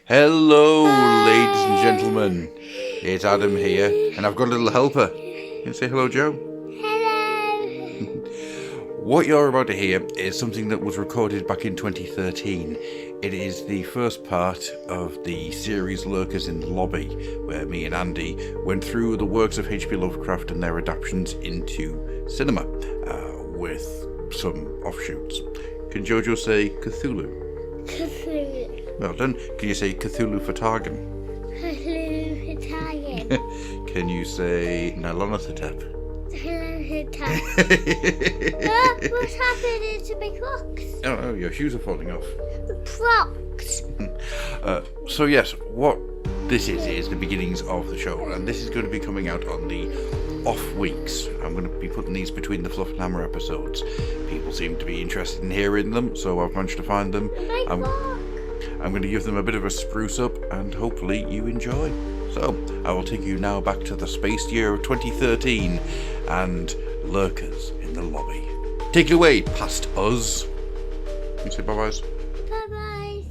Hello, ladies and gentlemen. It's Adam here, and I've got a little helper. You can say hello, Joe. Hello. What you're about to hear is something that was recorded back in 2013. It is the first part of the series Lurkers in the Lobby, where me and Andy went through the works of H.P. Lovecraft and their adaptions into cinema, with some offshoots. Can Jojo say Cthullu? Cthullu. Well done. Can you say Cthullu Fatagan? Cthullu Italian. Can you say Nylonothetep? Cthullu Italian. What's happening to my Crocs? Oh, your shoes are falling off. Crocs. So yes, what this is the beginnings of the show, and this is going to be coming out on the off weeks. I'm going to be putting these between the Fluffenhammer episodes. People seem to be interested in hearing them, so I've managed to find them. I'm going to give them a bit of a spruce up, and hopefully you enjoy. So, I will take you now back to the space year of 2013, and Lurkers in the Lobby. Take it away, past us. You say bye-byes. Bye-bye.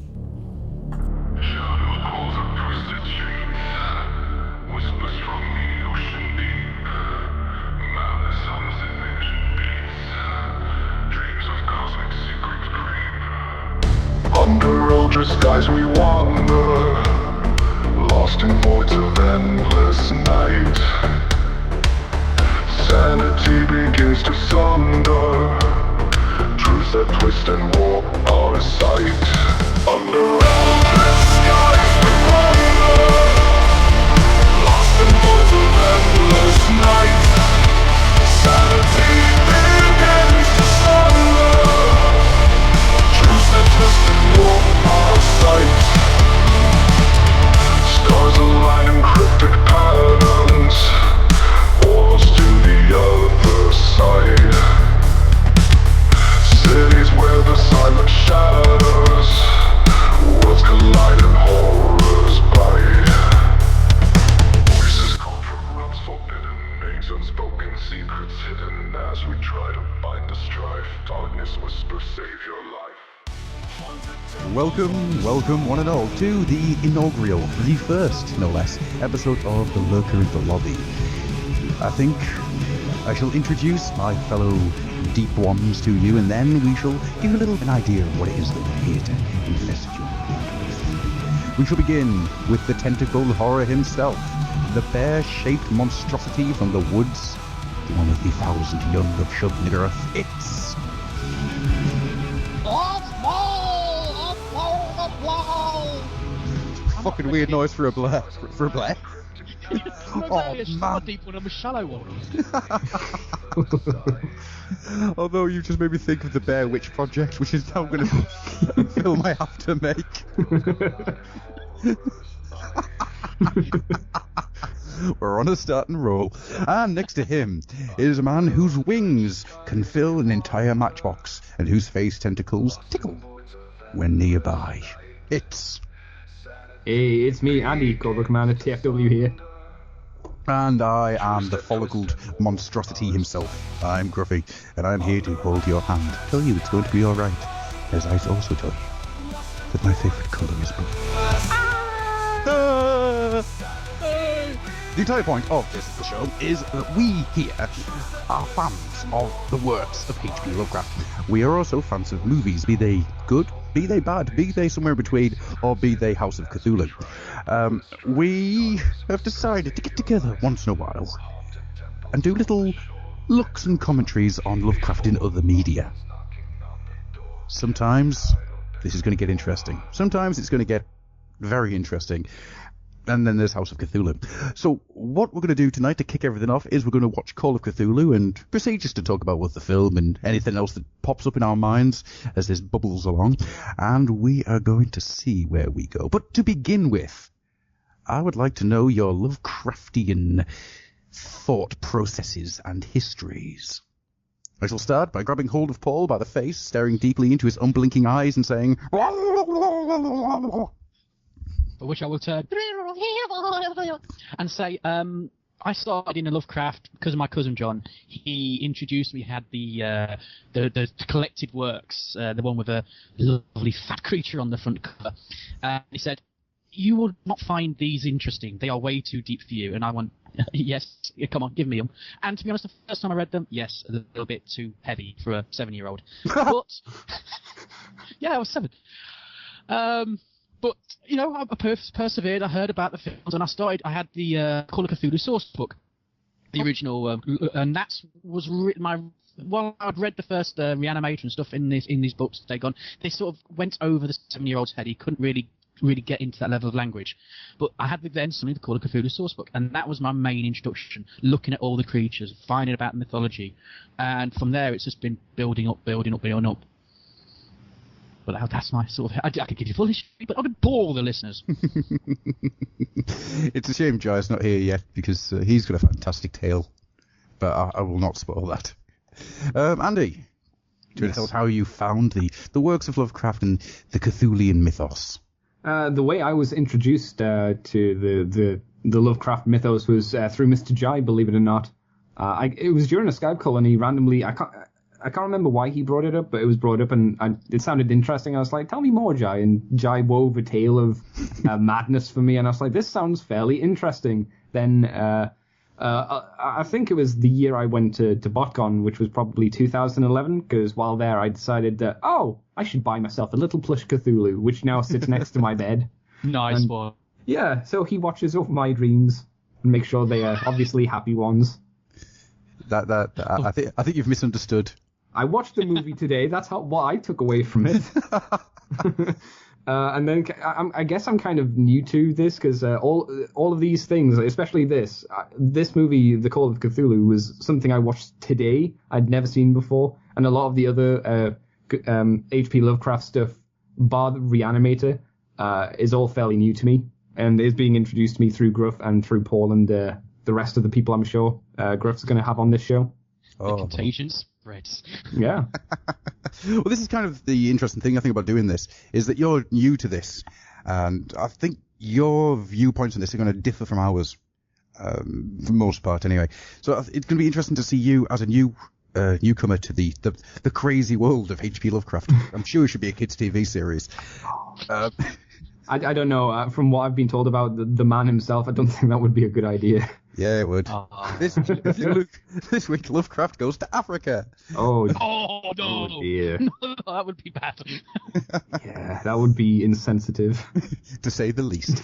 Under eldritch skies we wander, lost in voids of endless night. Sanity begins to sunder, truths that twist and warp our sight. Under eldritch skies we wander, lost in voids of endless night. Sanity begins to sunder, truths that twist and warp our sight. Stars align in cryptic patterns, portals to the other side. Cities where the silence shatters, worlds collide and horrors bite. Voices call from realms forbidden, names unspoken, secrets hidden. As we try to bind the strife, darkness whispers, save your life. Welcome one and all to the inaugural, the first, no less, episode of The Lurker in the Lobby. I think I shall introduce my fellow deep ones to you, and then we shall give you a little an idea of what it is that we're here to infest you with. We shall begin with the tentacle horror himself, the bear-shaped monstrosity from the woods, one of the 1,000 young of Shubnigareth. It's fucking weird noise for a Blair. Oh, man. Deep one, I'm a shallow one. Although you just made me think of the Bear Witch project, which is now going to be a film I have to make. We're on a starting roll. And next to him is a man whose wings can fill an entire matchbox and whose face tentacles tickle when nearby. Hey, it's me, Andy, Cobra Commander TFW here. And I am the follicled monstrosity himself. I'm Gruffy, and I'm here to hold your hand, tell you it's going to be alright, as I also tell you that my favourite colour is blue. The entire point of this show is that we here are fans of the works of H.P. Lovecraft. We are also fans of movies, be they good, be they bad, be they somewhere between, or be they House of Cthulhu. We have decided to get together once in a while and do little looks and commentaries on Lovecraft in other media. Sometimes this is going to get interesting. Sometimes it's going to get very interesting. And then there's House of Cthulhu. So what we're going to do tonight to kick everything off is we're going to watch Call of Cthulhu and proceed just to talk about what the film and anything else that pops up in our minds as this bubbles along. And we are going to see where we go. But to begin with, I would like to know your Lovecraftian thought processes and histories. I shall start by grabbing hold of Paul by the face, staring deeply into his unblinking eyes and saying... For which I will turn and say, I started in a Lovecraft because of my cousin John. He introduced me, had the collected works, the one with a lovely fat creature on the front cover. He said, you will not find these interesting. They are way too deep for you. And I went, yes, come on, give me them. And to be honest, the first time I read them, yes, a little bit too heavy for a 7-year-old. But, yeah, I was 7. But, you know, I persevered. I heard about the films, and I had the Call of Cthulhu source book, the original, and that was I'd read the first Reanimator and stuff in these books. They sort of went over the 7-year-old's head. He couldn't really get into that level of language. But I had then suddenly the Call of Cthulhu source book, and that was my main introduction, looking at all the creatures, finding about the mythology, and from there it's just been building up. But that's my sort of... I could give you full history, but I would bore the listeners. It's a shame Jai's not here yet, because he's got a fantastic tale. But I will not spoil that. Andy, do you want to tell us how you found the works of Lovecraft and the Cthulian mythos? The way I was introduced to the Lovecraft mythos was through Mr. Jai, believe it or not. It was during a Skype call, and he randomly... I can't remember why he brought it up, but it was brought up, and it sounded interesting. I was like, tell me more, Jai. And Jai wove a tale of madness for me, and I was like, this sounds fairly interesting. Then I think it was the year I went to BotCon, which was probably 2011, because while there I decided that, I should buy myself a little plush Cthulhu, which now sits next to my bed. Nice one. Yeah, so he watches over my dreams and makes sure they are obviously happy ones. I think you've misunderstood. I watched the movie today. That's what I took away from it. And then I guess I'm kind of new to this because all of these things, especially this movie, The Call of Cthulhu, was something I watched today. I'd never seen before, and a lot of the other H.P. Lovecraft stuff, bar the Reanimator, is all fairly new to me, and is being introduced to me through Gruff and through Paul and the rest of the people I'm sure Gruff's going to have on this show. The contagion spreads. Yeah. Well, this is kind of the interesting thing I think about doing this, is that you're new to this, and I think your viewpoints on this are going to differ from ours, for the most part anyway. So it's going to be interesting to see you as a newcomer to the crazy world of H.P. Lovecraft. I'm sure it should be a kids' TV series. I don't know. From what I've been told about the man himself, I don't think that would be a good idea. Yeah, it would. This week, Lovecraft goes to Africa. Oh no! Oh dear. No, that would be bad. Yeah, that would be insensitive, to say the least.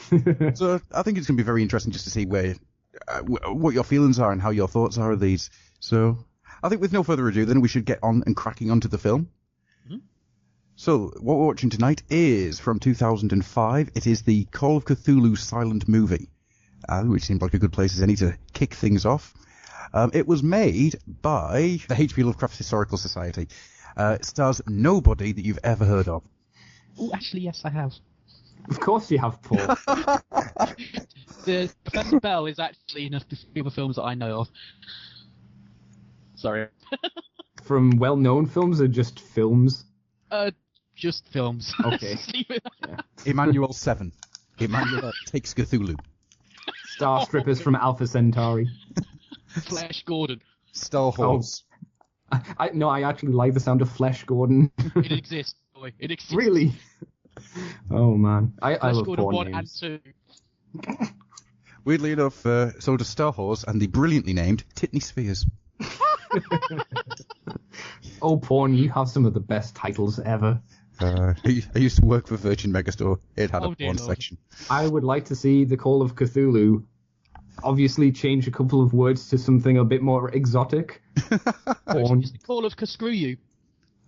So I think it's going to be very interesting just to see what your feelings are and how your thoughts are of these. So I think with no further ado, then we should get on and cracking onto the film. Mm-hmm. So what we're watching tonight is from 2005. It is the Call of Cthulhu silent movie. Which seemed like a good place as any to kick things off. It was made by the H.P. Lovecraft Historical Society. It stars nobody that you've ever heard of. Oh, actually, yes, I have. Of course you have, Paul. The Professor Bell is actually in a few other films that I know of. Sorry. From well-known films or just films? Just films. Okay. Yeah. Emmanuel 7. Emmanuel takes Cthulhu. Star Strippers from Alpha Centauri. Flash Gordon. Star Horse. No, I actually like the sound of Flesh Gordon. It exists, boy. It exists. Really? Oh, man. I love Gordon porn 1 names. and 2. Weirdly enough, so does Star Horse and the brilliantly named Titney Spheres. Oh, porn, you have some of the best titles ever. I used to work for Virgin Megastore. It had a porn section. I would like to see the Call of Cthulhu obviously change a couple of words to something a bit more exotic. It's the Call of Screw You.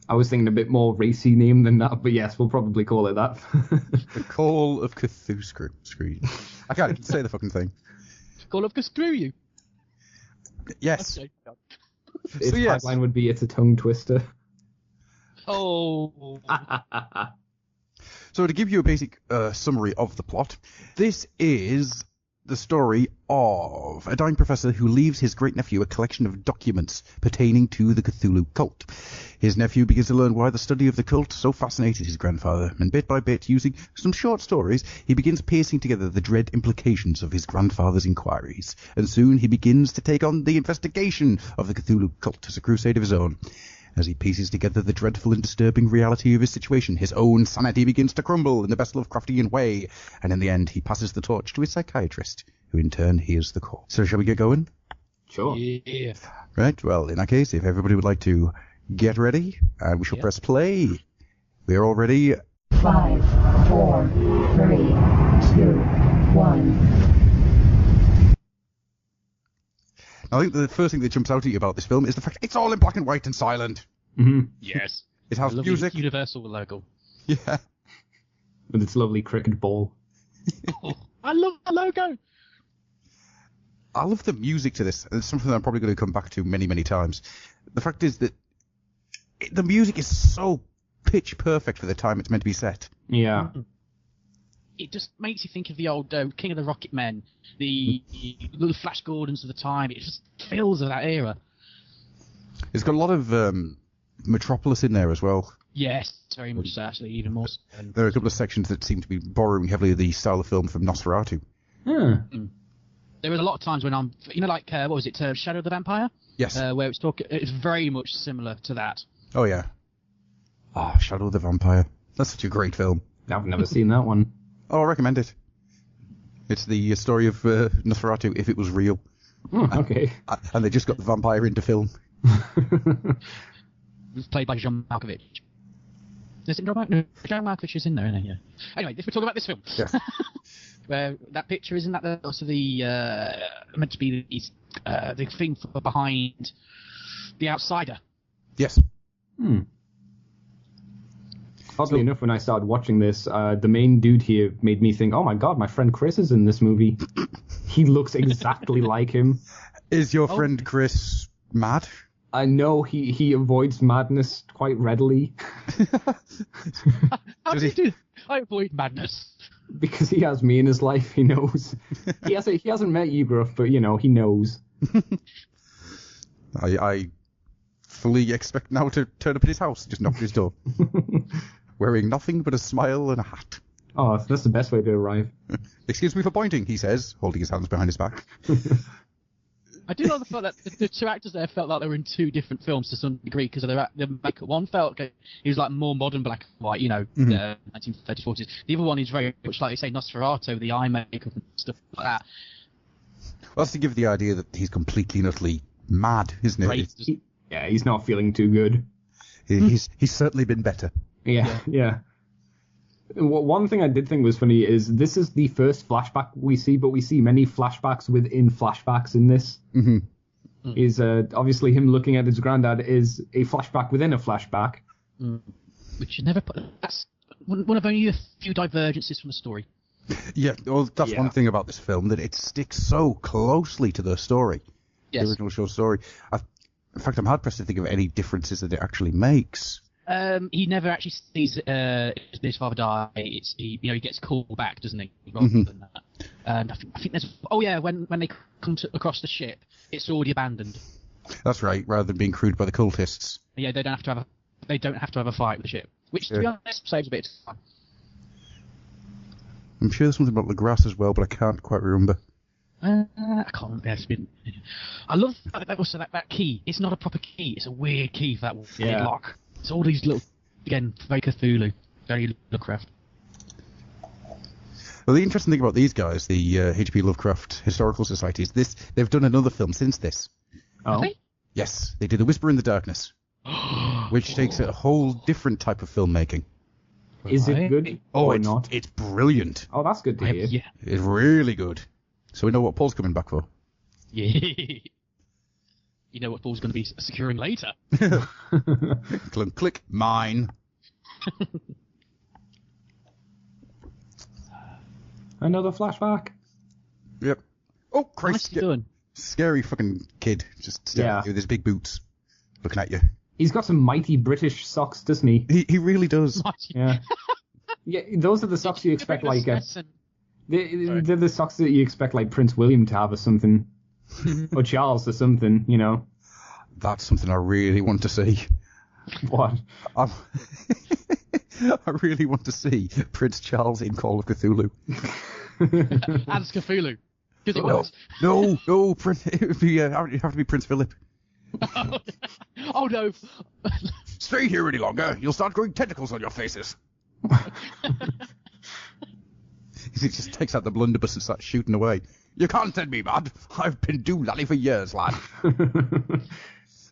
I was thinking a bit more racy name than that, but yes, we'll probably call it that. The Call of Cthulhu. Screw you. I can't even say the fucking thing. Call of Screw You. Yes. Its tagline would be, it's a tongue twister. Oh. So to give you a basic summary of the plot, this is the story of a dying professor who leaves his great-nephew a collection of documents pertaining to the Cthulhu cult. His nephew begins to learn why the study of the cult so fascinated his grandfather, and bit by bit, using some short stories, he begins piecing together the dread implications of his grandfather's inquiries, and soon he begins to take on the investigation of the Cthulhu cult as a crusade of his own. As he pieces together the dreadful and disturbing reality of his situation, his own sanity begins to crumble in the best Lovecraftian way, and in the end he passes the torch to his psychiatrist, who in turn hears the call. So shall we get going? Sure. Yeah. Right, well, in that case, if everybody would like to get ready, we shall press play. We are all ready. 5, 4, 3, 2, 1. I think the first thing that jumps out at you about this film is the fact it's all in black and white and silent. Mm-hmm. Yes. It has Lovely music. Universal logo. Yeah. With its lovely cricket ball. I love the logo. I love the music to this. It's something that I'm probably going to come back to many, many times. The fact is that the music is so pitch perfect for the time it's meant to be set. Yeah. It just makes you think of the old King of the Rocket Men, the little Flash Gordons of the time. It just feels of that era. It's got a lot of Metropolis in there as well. Yes, very much so, actually, even more so. There are a couple of sections that seem to be borrowing heavily of the style of film from Nosferatu. Huh. There was a lot of times when I'm, like, what was it, Shadow of the Vampire? Yes. Where it's very much similar to that. Oh, yeah. Shadow of the Vampire. That's such a great film. I've never seen that one. Oh, I recommend it. It's the story of Nosferatu if it was real. Okay. And they just got the vampire into film. It was played by John Malkovich. Is it John Malkovich? No, John Malkovich is in there, isn't he? Yeah. Anyway, if we're talking about this film. Yes. Where that picture, isn't that meant to be the thing behind The Outsider? Yes. Oddly enough, when I started watching this, the main dude here made me think, oh my god, my friend Chris is in this movie. He looks exactly like him. Is your friend Chris mad? I know he avoids madness quite readily. How do you do? I avoid madness. Because he has me in his life, he knows. He hasn't met you, Gruff, but, he knows. I fully expect now to turn up at his house, just knock at his door. Wearing nothing but a smile and a hat. Oh, that's the best way to arrive. Excuse me for pointing, he says, holding his hands behind his back. I do love the fact that the two actors there felt like they were in two different films to some degree, because their makeup. One felt like he was like more modern black and white, 1930s, 40s. The other one is very much like you say, Nosferatu, the eye makeup and stuff like that. Well, that's to give the idea that he's completely and utterly mad, isn't it? Yeah, he's not feeling too good. He's certainly been better. Yeah. One thing I did think was funny is this is the first flashback we see, but we see many flashbacks within flashbacks in this. Mm-hmm. Is obviously him looking at his granddad is a flashback within a flashback. Which you never put. That's one of only a few divergences from the story. Yeah, well, that's one thing about this film, that it sticks so closely to the story. Yes. The original short story. In fact, I'm hard-pressed to think of any differences that it actually makes. He never actually sees his father die. He gets called back, doesn't he? Rather than that. And I think there's. Oh yeah, when they come across the ship, it's already abandoned. That's right. Rather than being crewed by the cultists. Yeah, they don't have to have a fight with the ship, which to be honest saves a bit of time. I'm sure there's something about the grass as well, but I can't quite remember. I can't remember. It's been. I love that key. It's not a proper key. It's a weird key for that weird lock. It's all these little, again, very Cthulhu, very Lovecraft. Well, the interesting thing about these guys, the H.P. Lovecraft Historical Society, is they've done another film since this. Oh. Have they? Yes, they did The Whisper in the Darkness, which takes a whole different type of filmmaking. Is it good or not? It's brilliant. Oh, that's good to hear. Yeah. It's really good. So we know what Paul's coming back for. Yeah. You know what Paul's going to be securing later. Clunk, click, mine. Another flashback. Yep. Oh, Christ. Nicely done. Scary fucking kid. Just staring at you with his big boots. Looking at you. He's got some mighty British socks, doesn't he? He really does. Yeah. Yeah, those are the socks you expect, like... They're the socks that you expect, like, Prince William to have or something. Or Charles or something, That's something I really want to see. What? I really want to see Prince Charles in Call of Cthulhu. As Cthulhu. Because it was. No, Prince. It would have to be Prince Philip. Oh no! Stay here any longer, you'll start growing tentacles on your faces. He just takes out the blunderbuss and starts shooting away. You can't send me, bud. I've been doolally for years, lad.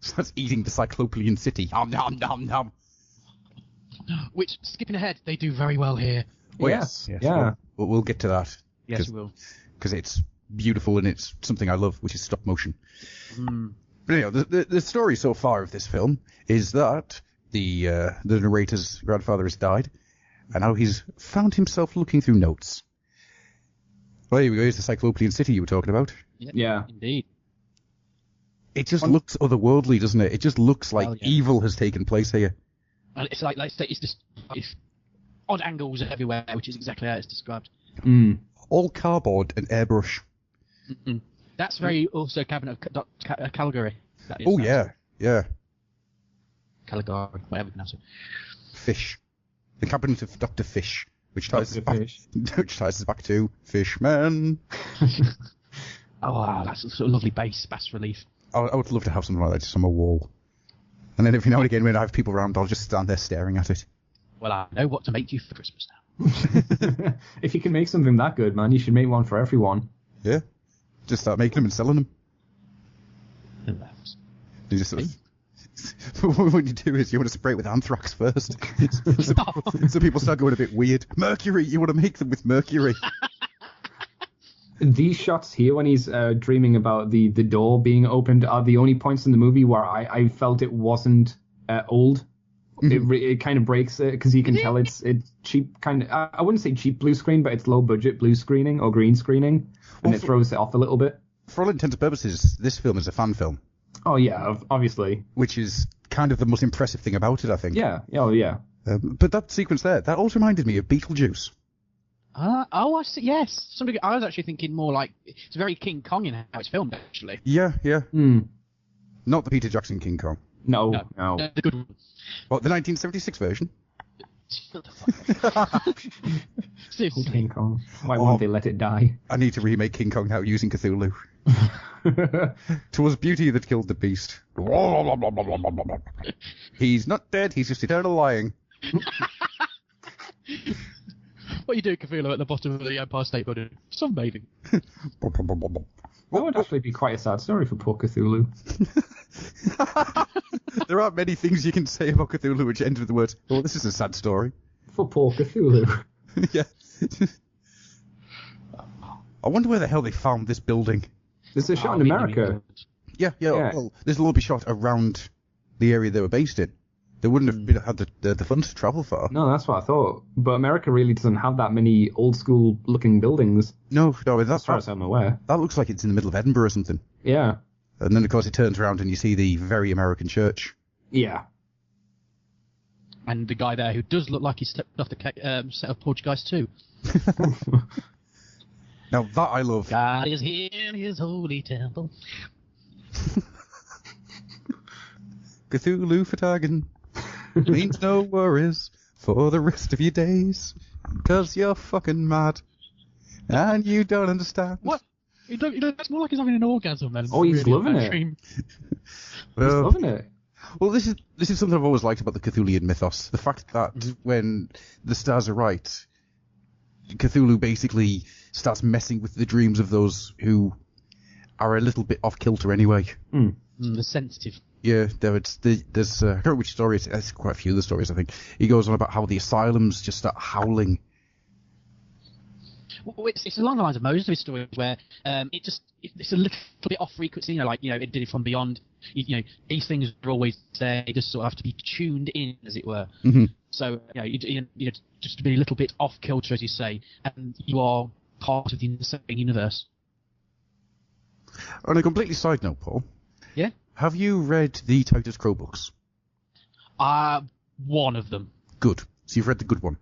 Starts eating the Cyclopean city. Nom, nom, nom, nom. Which, skipping ahead, they do very well here. Oh, Yes. yes. Yeah. We'll get to that. Yes, we will. Because it's beautiful and it's something I love, which is stop motion. Mm. But anyhow, the story so far of this film is that the narrator's grandfather has died, and now he's found himself looking through notes. Well, here we go. Here's the Cyclopean city you were talking about. Yeah. Indeed. It just looks otherworldly, doesn't it? It just looks like Well, yeah. evil has taken place here. And it's like it's just it's odd angles everywhere, which is exactly how it's described. Mm. All cardboard and airbrush. Mm-mm. That's very also Cabinet of Caligari. That is, Oh, that's yeah. Caligari, whatever you pronounce it. Fish. The Cabinet of Dr. Fish, which ties, Dr. us back, Fish. which ties us back to Fishman. Oh, wow, that's a sort of lovely bas relief. I would love to have something like that just on my wall. And then every now and again when I have people around, I'll just stand there staring at it. Well, I know what to make you for Christmas now. If you can make something that good, man, you should make one for everyone. Yeah. Just start making them and selling them. And that's- You just sort of... What you do is you want to spray it with anthrax first. So people start going a bit weird. Mercury! You want to make them with mercury. These shots here, when he's dreaming about the door being opened, are the only points in the movie where I felt it wasn't old. It kind of breaks it, because you can tell it's cheap, kind of, I wouldn't say cheap blue screen, but it's low budget blue screening or green screening, and it throws it off a little bit. For all intents and purposes, this film is a fan film, Oh yeah, obviously. which is kind of the most impressive thing about it, I think. Yeah, oh yeah. But that sequence there, that also reminded me of Beetlejuice. oh, I see. Yes, something. I was actually thinking more like it's very King Kong in how it's filmed, actually. Yeah. Mm. Not the Peter Jackson King Kong. No. The good one. What, the 1976 version? Shut the fuck up. Seriously. King Kong. Why won't they let it die? I need to remake King Kong now using Cthulhu. 'Twas beauty that killed the beast. He's not dead, he's just eternal lying. What you do, Cthulhu, at the bottom of the Empire State Building? Sunbathing. That would actually be quite a sad story for poor Cthulhu. There aren't many things you can say about Cthulhu which end with the words, oh, this is a sad story. For poor Cthulhu. Yeah. I wonder where the hell they found this building. There's a shot in America. Yeah. Yeah. Well, this will all be shot around the area they were based in. They wouldn't have had the funds to travel far. No, that's what I thought. But America really doesn't have that many old school looking buildings, No, as far as I'm aware. that looks like it's in the middle of Edinburgh or something. Yeah. And then, of course, it turns around and you see the very American church. Yeah. And the guy there who does look like he's stepped off the set of Portuguese too. Now, that I love. God is here in his holy temple. Cthulhu Fatagan means no worries for the rest of your days. 'Cause you're fucking mad. And you don't understand. What? That's more like he's having an orgasm then. Oh, he's loving it. Dream. He's Well, loving it. well, this is something I've always liked about the Cthulian mythos. The fact that when the stars are right, Cthulhu basically starts messing with the dreams of those who are a little bit off kilter anyway. The sensitive. Yeah, there's I can't remember which story it is. There's quite a few of the stories, I think. He goes on about how the asylums just start howling. Well, it's along the lines of most of his stories where it's a little bit off frequency, it did it from beyond. These things are always there. They just sort of have to be tuned in, as it were. Mm-hmm. So, just to be a little bit off kilter, as you say, and you are part of the insane universe. On a completely side note, Paul. Yeah? Have you read the Titus Crow books? One of them. Good. So you've read the good one.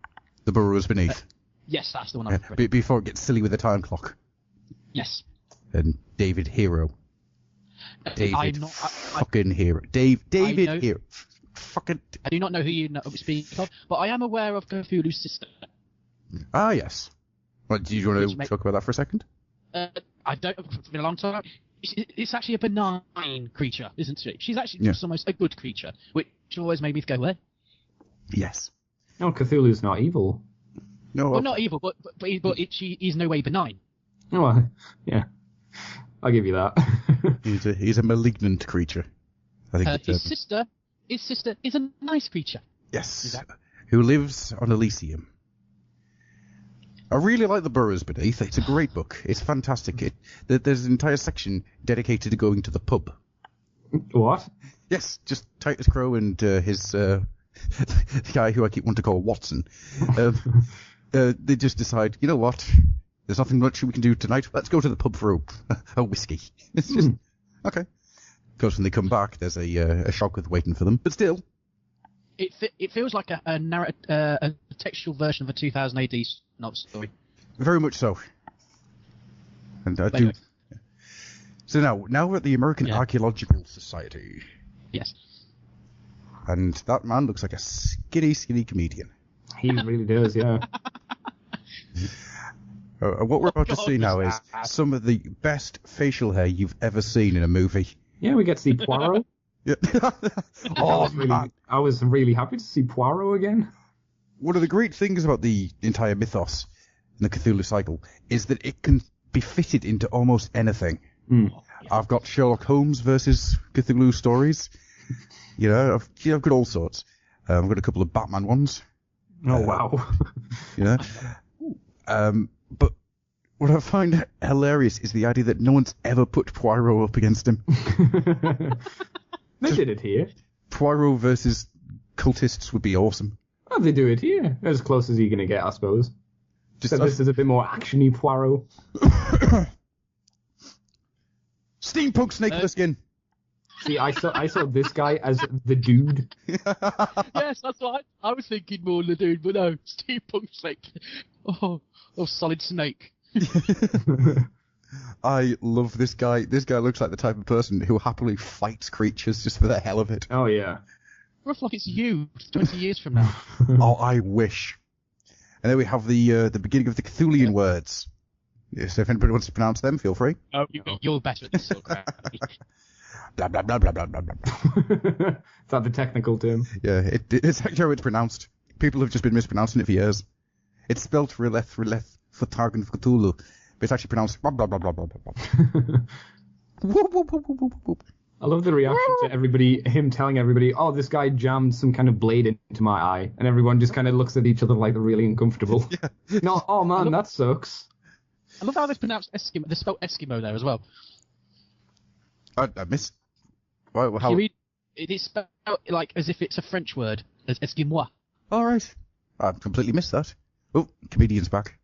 The Burrows Beneath. Yes, that's the one I've read. Before it gets silly with the time clock. Yes. And David Hero. David I'm not, fucking Hero. David know- Hero. Fucking... I do not know who you speak of, but I am aware of Cthulhu's sister. Ah, yes. Well, do you want Which to make- talk about that for a second? I don't. It's been a long time. it's actually a benign creature, isn't she? She's actually Yeah. just almost a good creature, which always made me go, where? Yes. No, Cthulhu's not evil. No. Well, not evil, but she is no way benign. Oh, well, yeah. I'll give you that. He's a malignant creature. I think. His sister is a nice creature. Yes. Exactly. Who lives on Elysium. I really like The Burrows Beneath. It's a great book. It's fantastic. There's an entire section dedicated to going to the pub. What? Yes, just Titus Crow and his the guy who I keep wanting to call Watson. They just decide, you know what? There's nothing much we can do tonight. Let's go to the pub for a whiskey. It's just okay. Of course, when they come back, there's a shock waiting for them. But still, It feels like a textual version of a 2000 AD novel story. very much so. And I do. Anyway. So now we're at the American Archaeological Society, Yes. and that man looks like a skinny comedian. He really does, yeah. What we're about to God, see now was is that? some of the best facial hair you've ever seen in a movie. Yeah, we get to see Poirot. Yeah. I was really happy to see Poirot again. One of the great things about the entire mythos in the Cthulhu cycle is that it can be fitted into almost anything. I've got Sherlock Holmes versus Cthulhu stories. I've got all sorts. I've got a couple of Batman ones. Oh, wow. But what I find hilarious is the idea that no one's ever put Poirot up against him. They did it here. Poirot versus cultists would be awesome. Oh, they do it here. As close as you're going to get, I suppose. Just Except this is a bit more action-y Poirot. Steampunk snake for the skin. See, I saw this guy as the dude. Yes, that's right. I was thinking more the dude, but no, steampunk snake. Oh, solid snake. I love this guy. This guy looks like the type of person who happily fights creatures just for the hell of it. Oh, yeah. Rough like it's you 20 years from now. Oh, I wish. And then we have the beginning of the Cthulian words. So if anybody wants to pronounce them, feel free. Oh, you're better at this sort of crap. Blah, blah, blah, blah, blah, blah, blah. Is that the technical term? Yeah, it's actually how it's pronounced. People have just been mispronouncing it for years. It's spelt Rileth, for Targan, for Cthulhu. But it's actually pronounced blah, blah, blah, blah, blah, blah. Whoop, whoop, whoop, whoop, whoop, whoop. I love the reaction to everybody, him telling everybody, oh, this guy jammed some kind of blade into my eye. And everyone just kind of looks at each other like they're really uncomfortable. Yeah. No, oh man, that sucks. I love how they pronounce Eskimo. They spell Eskimo there as well. I missed. Well, how? You read, it is spelled like as if it's a French word, as Eskimois. All right. I completely missed that. Oh, comedian's back.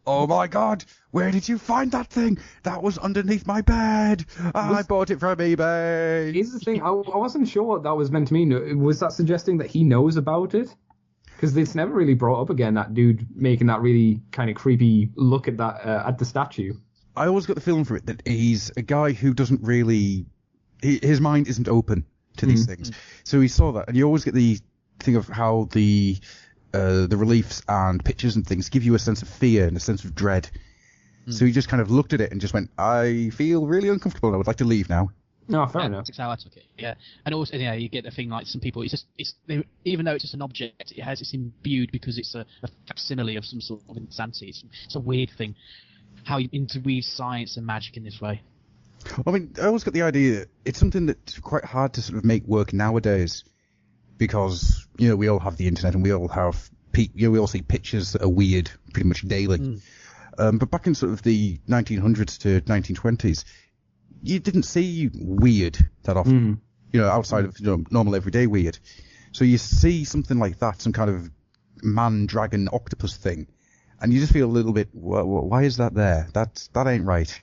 Oh my God! Where did you find that thing? That was underneath my bed. I bought it from eBay. Here's the thing, I wasn't sure what that was meant to mean. Was that suggesting that he knows about it? Because it's never really brought up again, that dude making that really kind of creepy look at that at the statue. I always got the feeling from it that he's a guy who doesn't really... his mind isn't open to these things. So he saw that, and you always get the thing of how the reliefs and pictures and things give you a sense of fear and a sense of dread. So he just kind of looked at it and just went, I feel really uncomfortable and I would like to leave now. No, fair enough. That's how I took it. Yeah, and also, you get the thing like some people. Even though it's just an object, it's imbued because it's a facsimile of some sort of insanity. It's a weird thing how you interweave science and magic in this way. I mean, I always got the idea that it's something that's quite hard to sort of make work nowadays because, we all have the internet and we all have, we all see pictures that are weird pretty much daily. But back in sort of the 1900s to 1920s, you didn't see weird that often, outside of normal everyday weird. So you see something like that, some kind of man, dragon, octopus thing, and you just feel a little bit, why is that there? That ain't right.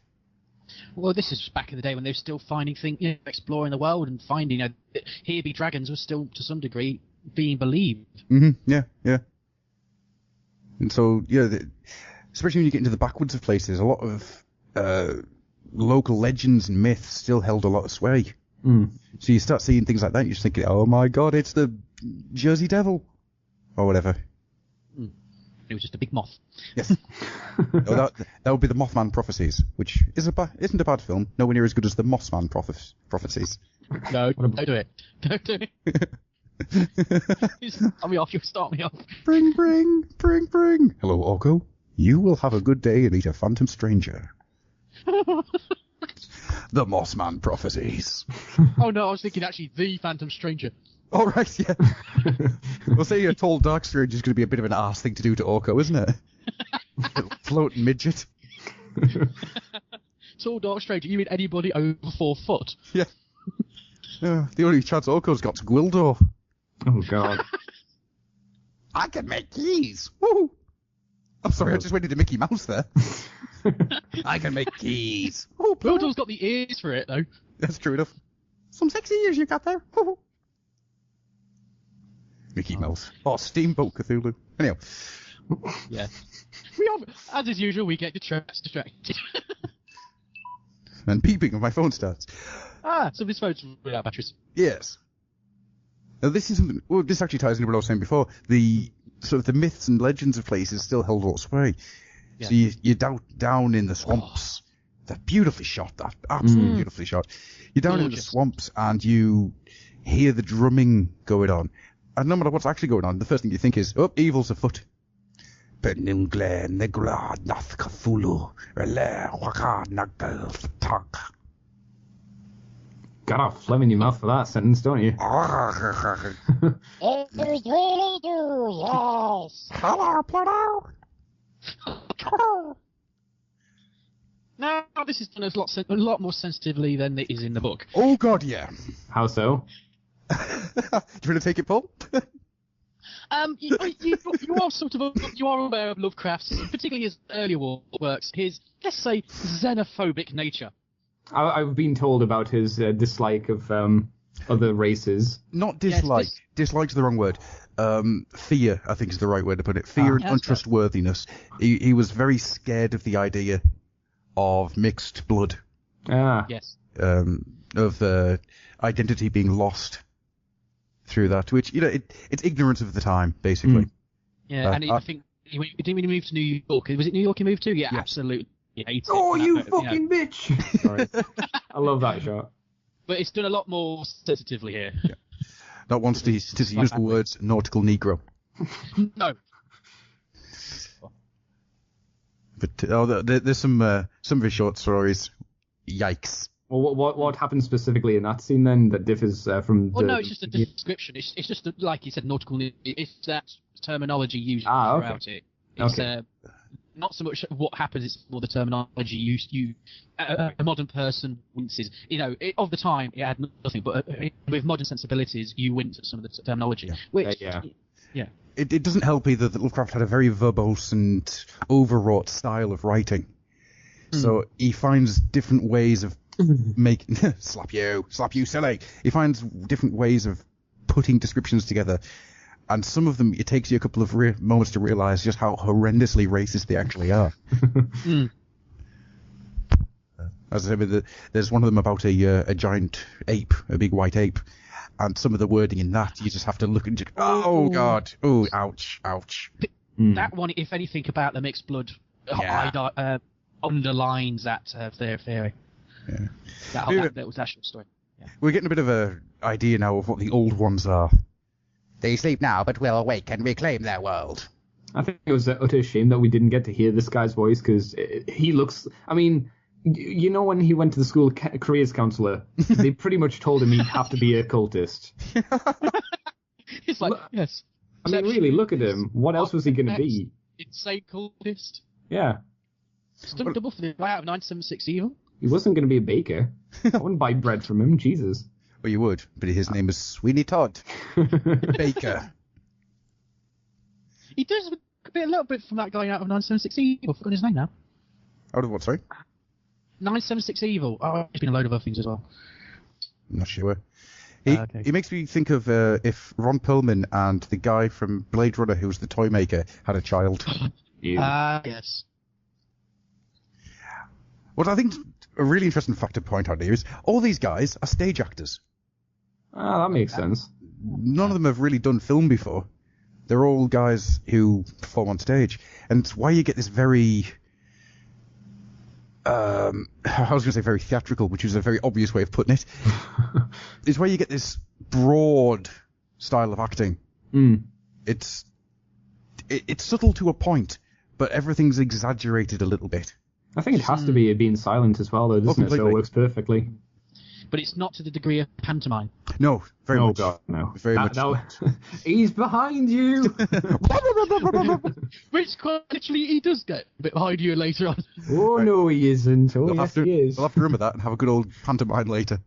Well, this is back in the day when they were still finding things, exploring the world and finding, here be dragons was still, to some degree, being believed. Yeah. And so, especially when you get into the backwoods of places, a lot of local legends and myths still held a lot of sway. So you start seeing things like that, and you're just thinking, oh my God, it's the Jersey Devil, or whatever. It was just a big moth. Yes. that would be the Mothman Prophecies, which isn't a bad film. Nowhere near as good as the Mossman Prophecies. No, don't do it. Don't do it. You start me off. You start me off. Bring. Hello, Orko. You will have a good day and meet a phantom stranger. The Mossman Prophecies. Oh no, I was thinking actually the Phantom Stranger. All right, yeah. Well, say a tall dark stranger is going to be a bit of an arse thing to do to Orko, isn't it? Floating midget. Tall dark stranger. You mean anybody over 4 foot? Yeah. The only chance Orko's got's Gwildor. Oh god. I can make keys. Woo! I'm sorry, I just went into Mickey Mouse there. I can make keys. Gwildor's got the ears for it though. That's true enough. Some sexy ears you got there. Woo! Mickey Mouse. Oh, Steamboat Cthulhu. Anyhow. Yeah. As is usual, we get distracted. And beeping of my phone starts. So this phone's without batteries. Yes. Now this actually ties into what I was saying before. The sort of the myths and legends of places still hold a lot of sway. Yeah. So you're down in the swamps. They're beautifully shot. That absolutely beautifully shot. You're down in the swamps and you hear the drumming going on. And no matter what's actually going on, the first thing you think is, oh, evil's afoot. Penungle negrad nath Cthulhu rele wakad nagal tak. Got a phlegm in your mouth for that sentence, don't you? It really do, yes. Hello, Pluto. No, this is done a lot more sensitively than it is in the book. Oh God, yeah. How so? Do you want to take it, Paul? You are you are aware of Lovecraft's, particularly his earlier works, his, let's say, xenophobic nature. I've been told about his dislike of other races. Not dislike. Yes, Dislike's the wrong word. Fear, I think is the right way to put it. Fear and untrustworthiness. He was very scared of the idea of mixed blood. Yes. Of identity being lost through that, which, it's ignorance of the time, basically. Yeah, and I think, didn't he move to New York? Was it New York he moved to? Yeah, absolutely. He hates oh, it. you fucking bitch! Sorry. I love that shot. But it's done a lot more sensitively here. Yeah. Not once to use the words nautical Negro. No. But there's some of his short stories. Yikes. Well, what happened specifically in that scene then that differs from? Well, no, it's just a description. It's just like you said, nautical. It's that terminology used throughout it. It's not so much what happens; it's more the terminology used. A modern person winces. Of the time, it had nothing. But with modern sensibilities, you wince at some of the terminology. Yeah. Which, yeah. It doesn't help either that Lovecraft had a very verbose and overwrought style of writing. So he finds different ways of making slap you silly. He finds different ways of putting descriptions together, and some of them it takes you a couple of moments to realize just how horrendously racist they actually are. As I said, there's one of them about a giant ape, a big white ape, and some of the wording in that you just have to look and just, oh God, oh ouch. That one, if anything, about the mixed blood, underlines that their theory. Yeah. That was actual story. Yeah. We're getting a bit of an idea now of what the old ones are. They sleep now, but will awake and reclaim their world. I think it was an utter shame that we didn't get to hear this guy's voice, because he looks... I mean, when he went to the school careers counsellor, they pretty much told him he'd have to be a cultist. It's like, yes. I mean, really, look at him. What else was he going to be? Insane cultist. Yeah. Stunt double for the guy out of 976 Evil. He wasn't going to be a baker. I wouldn't buy bread from him, Jesus. Well, you would, but his name is Sweeney Todd. Baker. He does a little bit from that guy out of 976 Evil. I've forgotten his name now. Out of what, sorry? 976 Evil. Oh, it's been a load of other things as well. I'm not sure. He makes me think of if Ron Perlman and the guy from Blade Runner, who was the toy maker, had a child. Yes. What I think a really interesting fact to point out here is all these guys are stage actors. That makes sense. None of them have really done film before. They're all guys who perform on stage. And it's why you get this very... I was going to say very theatrical, which is a very obvious way of putting it. It's where you get this broad style of acting. It's subtle to a point, but everything's exaggerated a little bit. I think it has to be being silent as well, though, doesn't it? So it works perfectly. But it's not to the degree of pantomime. No, very much. Oh, God, no. Very much. He's behind you! Which quite literally he does get a bit behind you later on. Oh, no, he isn't. Oh, yes, he is. We'll have to remember that and have a good old pantomime later.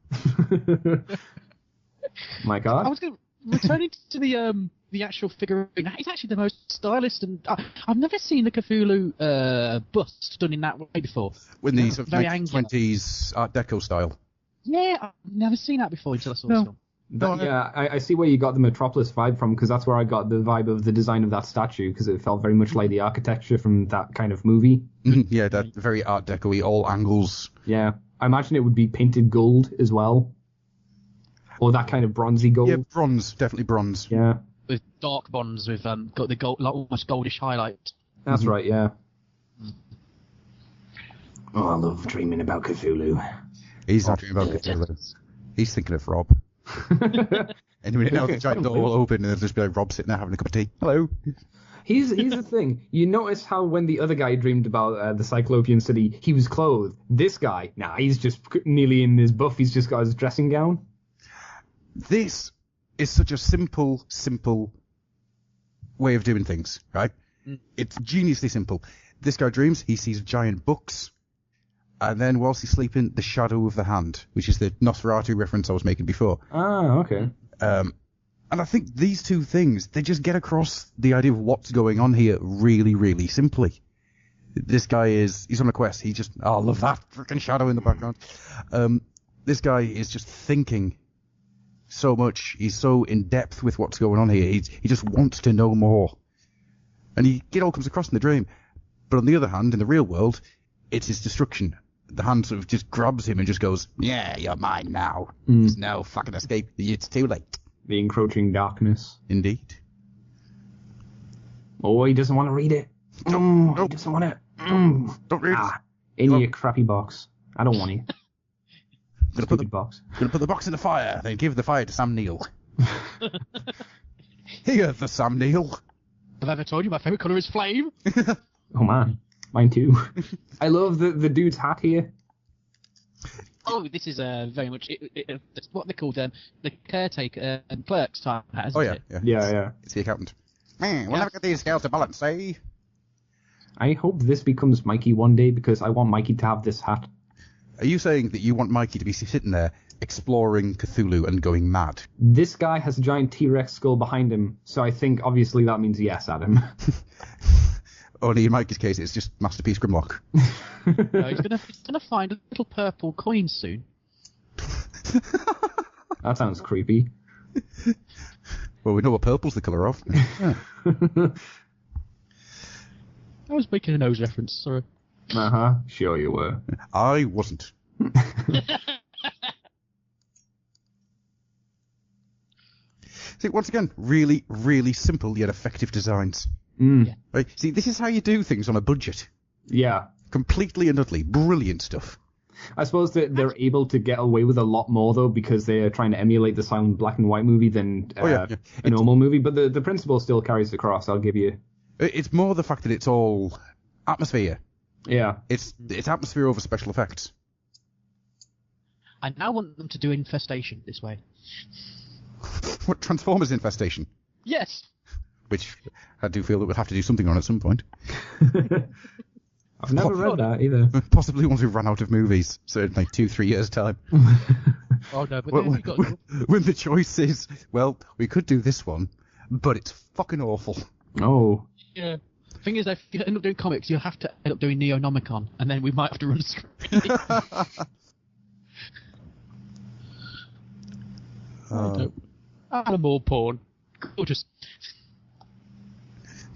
My God. I was going to... Returning to the actual figurine, it's actually the most stylish, and I've never seen the Cthulhu bust done in that way before. With the sort of Very 1920s Art Deco style. Yeah, I've never seen that before until I saw this film. But, yeah, I see where you got the Metropolis vibe from, because that's where I got the vibe of the design of that statue, because it felt very much like the architecture from that kind of movie. Yeah, that very Art Deco-y, all angles. Yeah, I imagine it would be painted gold as well. Or that kind of bronzy gold. Yeah, bronze, definitely bronze. Yeah. With dark bonds with got the gold, like almost goldish highlight. That's right, yeah. Oh, I love dreaming about Cthulhu. He's not dreaming about Cthulhu. He's thinking of Rob. Any minute now, the giant door will open and there'll just be like Rob sitting there having a cup of tea. Hello. Here's the thing. You notice how when the other guy dreamed about the Cyclopean city, he was clothed. This guy, he's just nearly in his buff. He's just got his dressing gown. This is such a simple way of doing things, right? It's geniusly simple. This guy dreams, he sees giant books, and then whilst he's sleeping, the shadow of the hand, which is the Nosferatu reference I was making before. Ah, okay. And I think these two things, they just get across the idea of what's going on here really, really simply. This guy he's on a quest. I love that freaking shadow in the background. This guy is just thinking so much. He's so in depth with what's going on here. He just wants to know more. And it all comes across in the dream. But on the other hand, in the real world, it's his destruction. The hand sort of just grabs him and just goes, yeah, you're mine now. There's no fucking escape. It's too late. The encroaching darkness. Indeed. Oh, he doesn't want to read it. He doesn't want it. Don't read it. In your crappy box. I don't want it. I'm gonna put the box in the fire, then give the fire to Sam Neill. Here, the Sam Neill. Have I ever told you my favourite colour is flame? Oh man, mine too. I love the dude's hat here. Oh, this is very much it's what they called the caretaker and clerk's time hat, isn't it? Yeah. It's the accountant. Man, we'll never get these scales to balance, eh? I hope this becomes Mikey one day because I want Mikey to have this hat. Are you saying that you want Mikey to be sitting there exploring Cthulhu and going mad? This guy has a giant T-Rex skull behind him, so I think obviously that means yes, Adam. Only in Mikey's case, it's just Masterpiece Grimlock. No, he's gonna find a little purple coin soon. That sounds creepy. Well, we know what purple's the colour of. Yeah. I was making a nose reference, sorry. Sure you were. I wasn't. See, once again, really, really simple yet effective designs. Yeah. Right? See, this is how you do things on a budget. Yeah. Completely and utterly brilliant stuff. I suppose that they're able to get away with a lot more, though, because they're trying to emulate the silent black and white movie than a normal movie. But the principle still carries across, I'll give you. It's more the fact that it's all atmosphere. Yeah. It's atmosphere over special effects. I now want them to do Infestation this way. What, Transformers Infestation? Yes. Which I do feel that we'll have to do something on at some point. I've never read that either. Possibly once we've run out of movies, so in like 2-3 years' time. Oh no, but then when the choice is, well, we could do this one, but it's fucking awful. Oh. Yeah. The thing is, if you end up doing comics, you'll have to end up doing Neonomicon, and then we might have to run a screen. Animal porn. Gorgeous.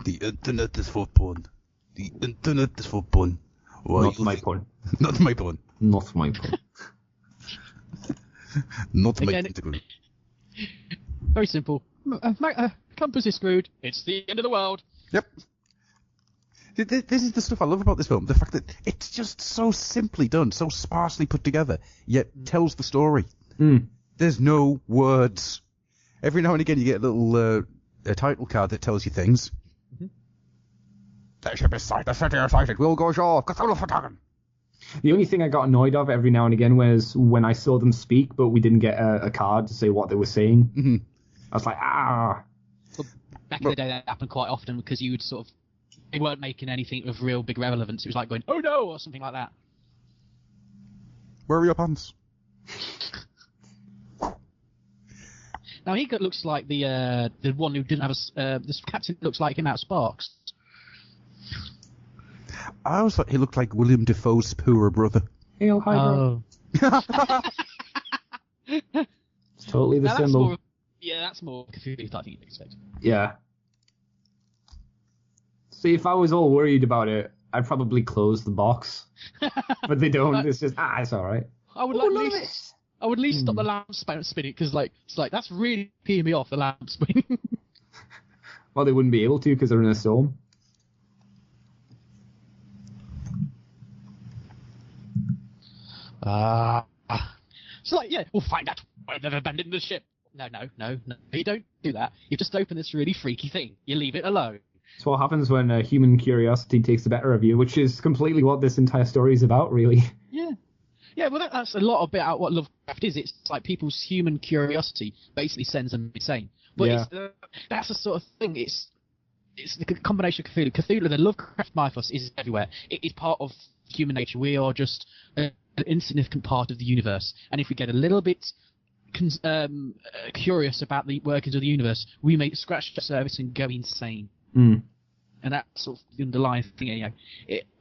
The internet is for porn. The internet is for porn. Not my porn. Not my porn. Not my porn. Not my Again, tentacle. Very simple. compass is screwed. It's the end of the world. Yep. This is the stuff I love about this film. The fact that it's just so simply done, so sparsely put together, yet tells the story. There's no words. Every now and again you get a little a title card that tells you things. There should be sight. The city is sighted. We'll go ashore. Cthullu Fatagan. The only thing I got annoyed of every now and again was when I saw them speak, but we didn't get a card to say what they were saying. I was like, ah. Well, back in the day, that happened quite often because you would sort of... They weren't making anything of real big relevance. It was like going, oh no, or something like that. Where are your pants? Now, he looks like the one who didn't have this captain looks like him out of Sparks. I always thought he looked like William Defoe's poorer brother. Hail Hydra. It's totally the symbol. That's more Cthulhu than I think you'd expect. Yeah. See, if I was all worried about it, I'd probably close the box. But they don't. It's just, it's all right. I would at least stop the lamp spinning because, it's like that's really peeing me off. The lamp spinning. Well, they wouldn't be able to because they're in a storm. So we'll find out why they've abandoned the ship. No, you don't do that. You just open this really freaky thing. You leave it alone. It's what happens when human curiosity takes the better of you, which is completely what this entire story is about, really. Yeah, well, that's a lot about what Lovecraft is. It's like people's human curiosity basically sends them insane. But that's the sort of thing. It's the combination of Cthullu. Cthullu, the Lovecraft mythos is everywhere. It is part of human nature. We are just an insignificant part of the universe. And if we get a little bit curious about the workings of the universe, we may scratch the surface and go insane. And that's sort of the underlying thing,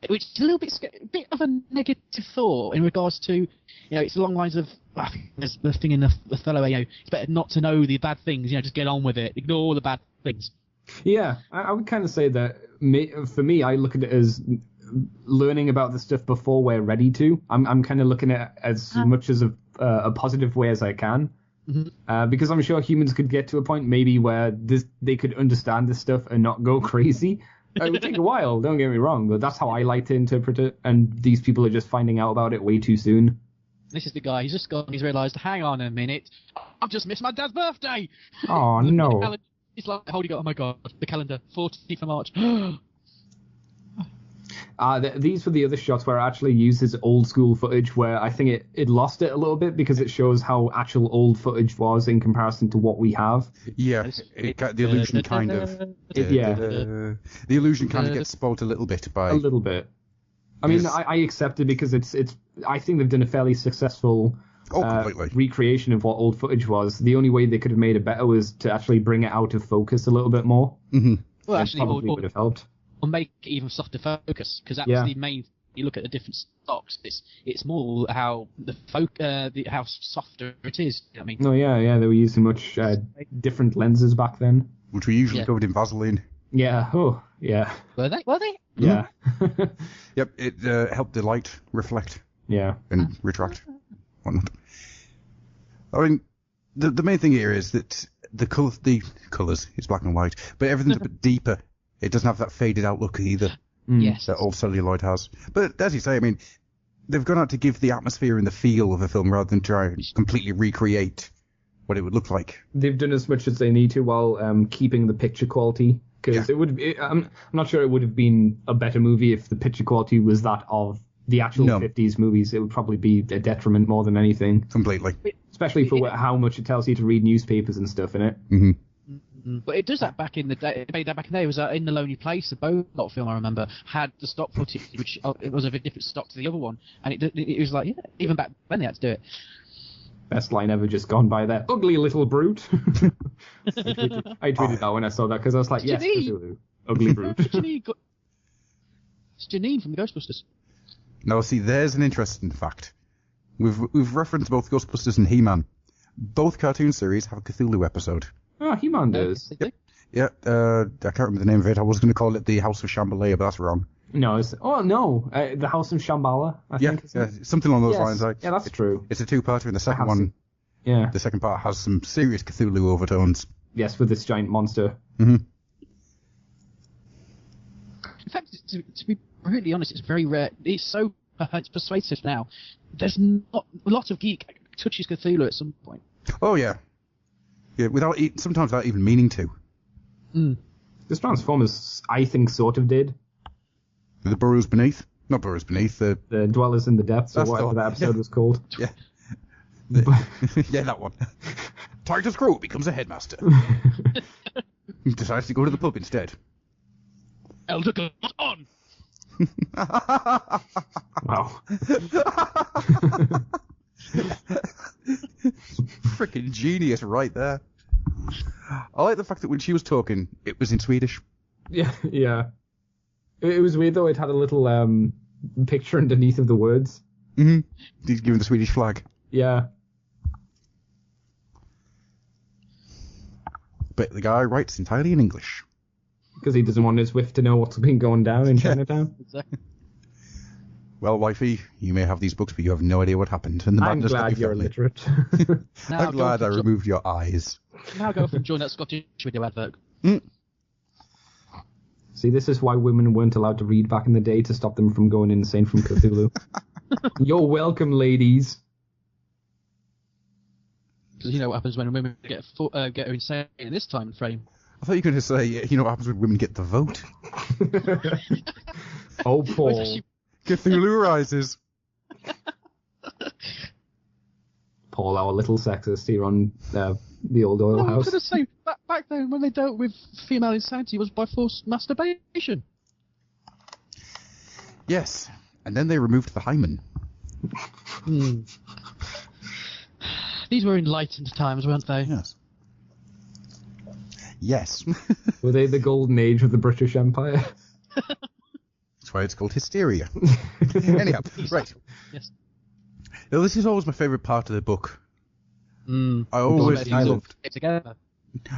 which is a bit of a negative thought in regards to, it's along the lines of, I think there's the thing in the fellow, it's better not to know the bad things, just get on with it, ignore all the bad things. Yeah, I would kind of say that, for me, I look at it as learning about the stuff before we're ready to. I'm kind of looking at it as much as a positive way as I can. Because I'm sure humans could get to a point maybe where they could understand this stuff and not go crazy. It would take a while, don't get me wrong, but that's how I like to interpret it, and these people are just finding out about it way too soon. This is the guy, he's realised, hang on a minute, I've just missed my dad's birthday! Oh, no. It's like holding up, oh my god, the calendar, 14th of March. These were the other shots where I actually used his old school footage, where I think it lost it a little bit because it shows how actual old footage was in comparison to what we have. Yeah, the illusion kind of. The illusion kind of gets spoiled a little bit by. A little bit. I mean, I accept it because it's. I think they've done a fairly successful recreation of what old footage was. The only way they could have made it better was to actually bring it out of focus a little bit more. Well, actually, probably would have helped. Or make it even softer focus, because that's the main. You look at the different stocks. It's more how how softer it is. I mean. Oh yeah, they were using much different lenses back then, which were usually covered in Vaseline. Yeah. Oh yeah. Were they? Yeah. Yep. It helped the light reflect. Yeah. And retract. Whatnot. I mean, the main thing here is that the colours, it's black and white, but everything's a bit deeper. It doesn't have that faded out look either. Yes. That old celluloid has. But as you say, I mean, they've gone out to give the atmosphere and the feel of a film rather than try and completely recreate what it would look like. They've done as much as they need to while keeping the picture quality. Because it would be, I'm not sure it would have been a better movie if the picture quality was that of the actual 50s movies. It would probably be a detriment more than anything. Completely. Especially for how much it tells you to read newspapers and stuff in it. Mm-hmm. But it does that back in the day. It made that back in the day. It was in The Lonely Place, the Beaumont film I remember, had the stock footage, which it was of a different stock to the other one. And it was like, even back then they had to do it. Best line ever just gone by there. Ugly little brute. I tweeted that when I saw that, because I was like, yes, Cthulhu. Ugly brute. It's Janine from the Ghostbusters. Now, see, there's an interesting fact. We've referenced both Ghostbusters and He-Man. Both cartoon series have a Cthulhu episode. Oh, He-Man does. Yep. Yeah, I can't remember the name of it. I was going to call it the House of Shambhala, but that's wrong. No, the House of Shambhala, I think. Yeah, something along those lines. Like, yeah, that's true. It's a two-parter, and the second one, the second part has some serious Cthulhu overtones. Yes, with this giant monster. Mm-hmm. In fact, to be really honest, it's very rare. It's so it's persuasive now. There's not a lot of geek touches Cthulhu at some point. Oh yeah, yeah. Sometimes without even meaning to. Mm. This Transformers, I think, sort of did. The Burrows Beneath, not Burrows Beneath. The Dwellers in the Depths, or That's whatever the- that episode yeah. was called. Yeah. Yeah, that one. Titus Crow becomes a headmaster. He decides to go to the pub instead. Elder God on! Wow. Freaking genius right there. I like the fact that when she was talking, it was in Swedish. Yeah, yeah. It was weird though. It had a little picture underneath of the words. Mm-hmm. He's given the Swedish flag. Yeah. But the guy writes entirely in English. Because he doesn't want his wife to know what's been going down in Chinatown. Exactly. Well, wifey, you may have these books, but you have no idea what happened. And the I'm madness that glad you you're felt. illiterate. Now I'm glad I removed your eyes. Now go and join that Scottish video advert. See, this is why women weren't allowed to read back in the day, to stop them from going insane from Cthulhu. You're welcome, ladies. Because you know what happens when women get insane in this time frame. I thought you were going to say, you know what happens when women get the vote? Oh, Paul. Cthulhu rises. Paul, our little sexist here on the old oil I was house. going to say, back then when they dealt with female insanity, it was by forced masturbation. Yes. And then they removed the hymen. These were enlightened times, weren't they? Yes. Yes. Were they the golden age of the British Empire? That's why it's called hysteria. Anyhow, right. Yes. Now, this is always my favourite part of the book. Mm. I always loved... Get together.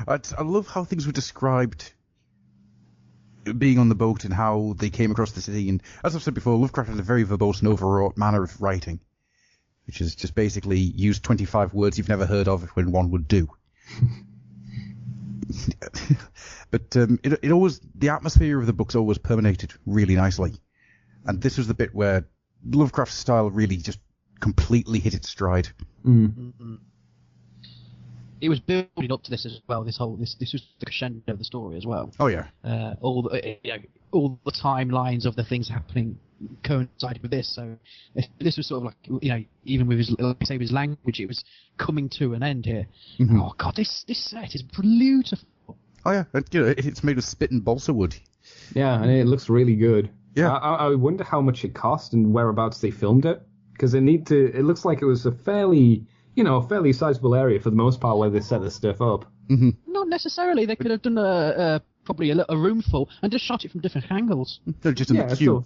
I love how things were described being on the boat and how they came across the city. And as I've said before, Lovecraft had a very verbose and overwrought manner of writing, which is just basically use 25 words you've never heard of when one would do. But it always, the atmosphere of the books always permeated really nicely. And this was the bit where Lovecraft's style really just completely hit its stride. Mm-hmm. It was building up to this as well. This was the crescendo of the story as well. Oh yeah. All the timelines of the things happening coincided with this. So this was sort of like, even with his language, it was coming to an end here. Mm-hmm. Oh god, this set is beautiful. Oh yeah, and, it's made of spit and balsa wood. Yeah, and it looks really good. Yeah. I wonder how much it cost and whereabouts they filmed it, because it looks like it was a fairly sizable area for the most part where they set this stuff up. Mm-hmm. Not necessarily. They could have done probably a room full and just shot it from different angles. They're just in the queue.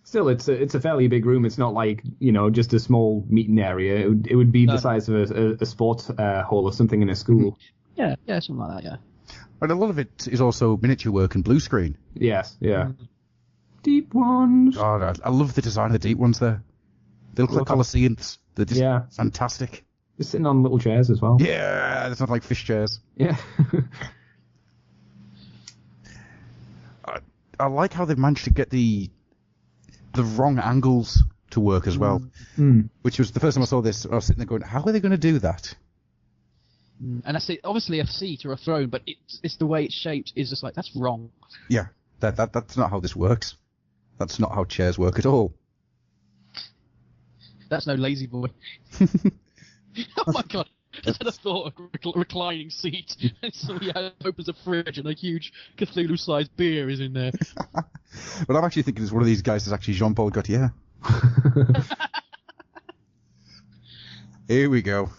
Still, it's a fairly big room. It's not like, just a small meeting area. It would be the size of a sports hall or something in a school. Yeah, something like that. Yeah. And a lot of it is also miniature work and blue screen. Yes, yeah. Deep ones. Oh, I love the design of the deep ones there. They look like Colosseums. They're just fantastic. Just sitting on little chairs as well. Yeah, it's not like fish chairs. Yeah. I like how they've managed to get the wrong angles to work as well. Which was the first time I saw this, I was sitting there going, how are they going to do that? And that's obviously a seat or a throne, but it's the way it's shaped is just like, that's wrong. Yeah, that's not how this works. That's not how chairs work at all. That's no lazy boy. Oh my god. Just had a thought of a reclining seat, and somebody opens a fridge and a huge Cthulhu-sized beer is in there. But I'm actually thinking it's one of these guys is actually Jean-Paul Gaultier. Here we go.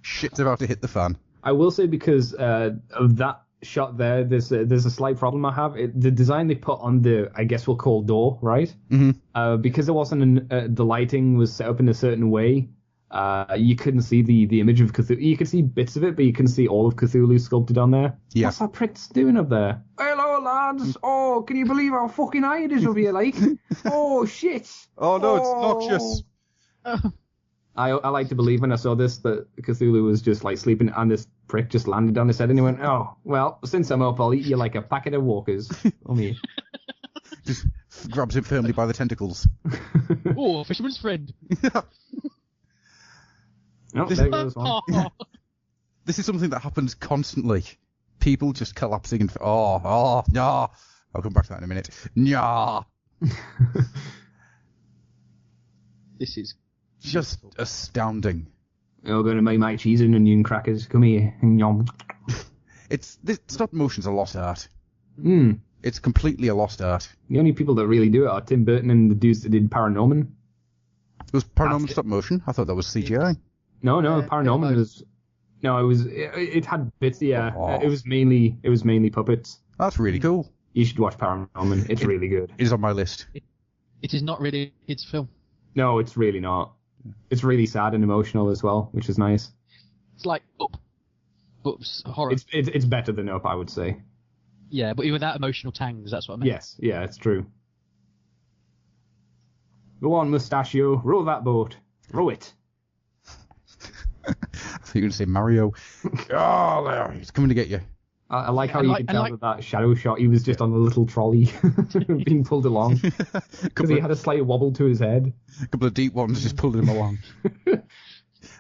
Shit's about to hit the fan. I will say, because of that shot there, there's a slight problem I have. The design they put on the, I guess we'll call door, right? Mm-hmm. Because there wasn't the lighting was set up in a certain way. You couldn't see the image of Cthulhu. You could see bits of it, but you couldn't see all of Cthulhu sculpted on there. Yeah. What's that prick doing up there? Hello, lads. Oh, can you believe how fucking high it is over here, like? Oh, shit. Oh, no, it's noxious. I like to believe when I saw this that Cthulhu was just like sleeping and this prick just landed on his head and he went, oh, well, since I'm up, I'll eat you like a packet of walkers. Oh, me. Just grabs him firmly by the tentacles. Oh, fisherman's friend. Oh, there goes one. This is something that happens constantly. People just collapsing and no. I'll come back to that in a minute. No. This is Just astounding. You're going to make my cheese and onion crackers. Come here. Yum. This stop motion's a lost art. Mm. It's completely a lost art. The only people that really do it are Tim Burton and the dudes that did Paranorman. It was Paranorman stop motion. I thought that was CGI. No, Paranorman was. No, it was. It had bits. Yeah, it was mainly puppets. That's really cool. You should watch Paranorman. It's really good. It is on my list. It is not really a kids' film. No, it's really not. It's really sad and emotional as well, which is nice. It's like Up, but horror. It's better than Up, I would say. Yeah, but without emotional tangs. That's what I meant. Yes, yeah, it's true. Go on, Mustachio, row that boat. Row it. I thought you were going to say Mario. Oh, there, he's coming to get you. I like how you could tell that shadow shot. He was just on a little trolley being pulled along because he had a slight wobble to his head. A couple of deep ones just pulled him along.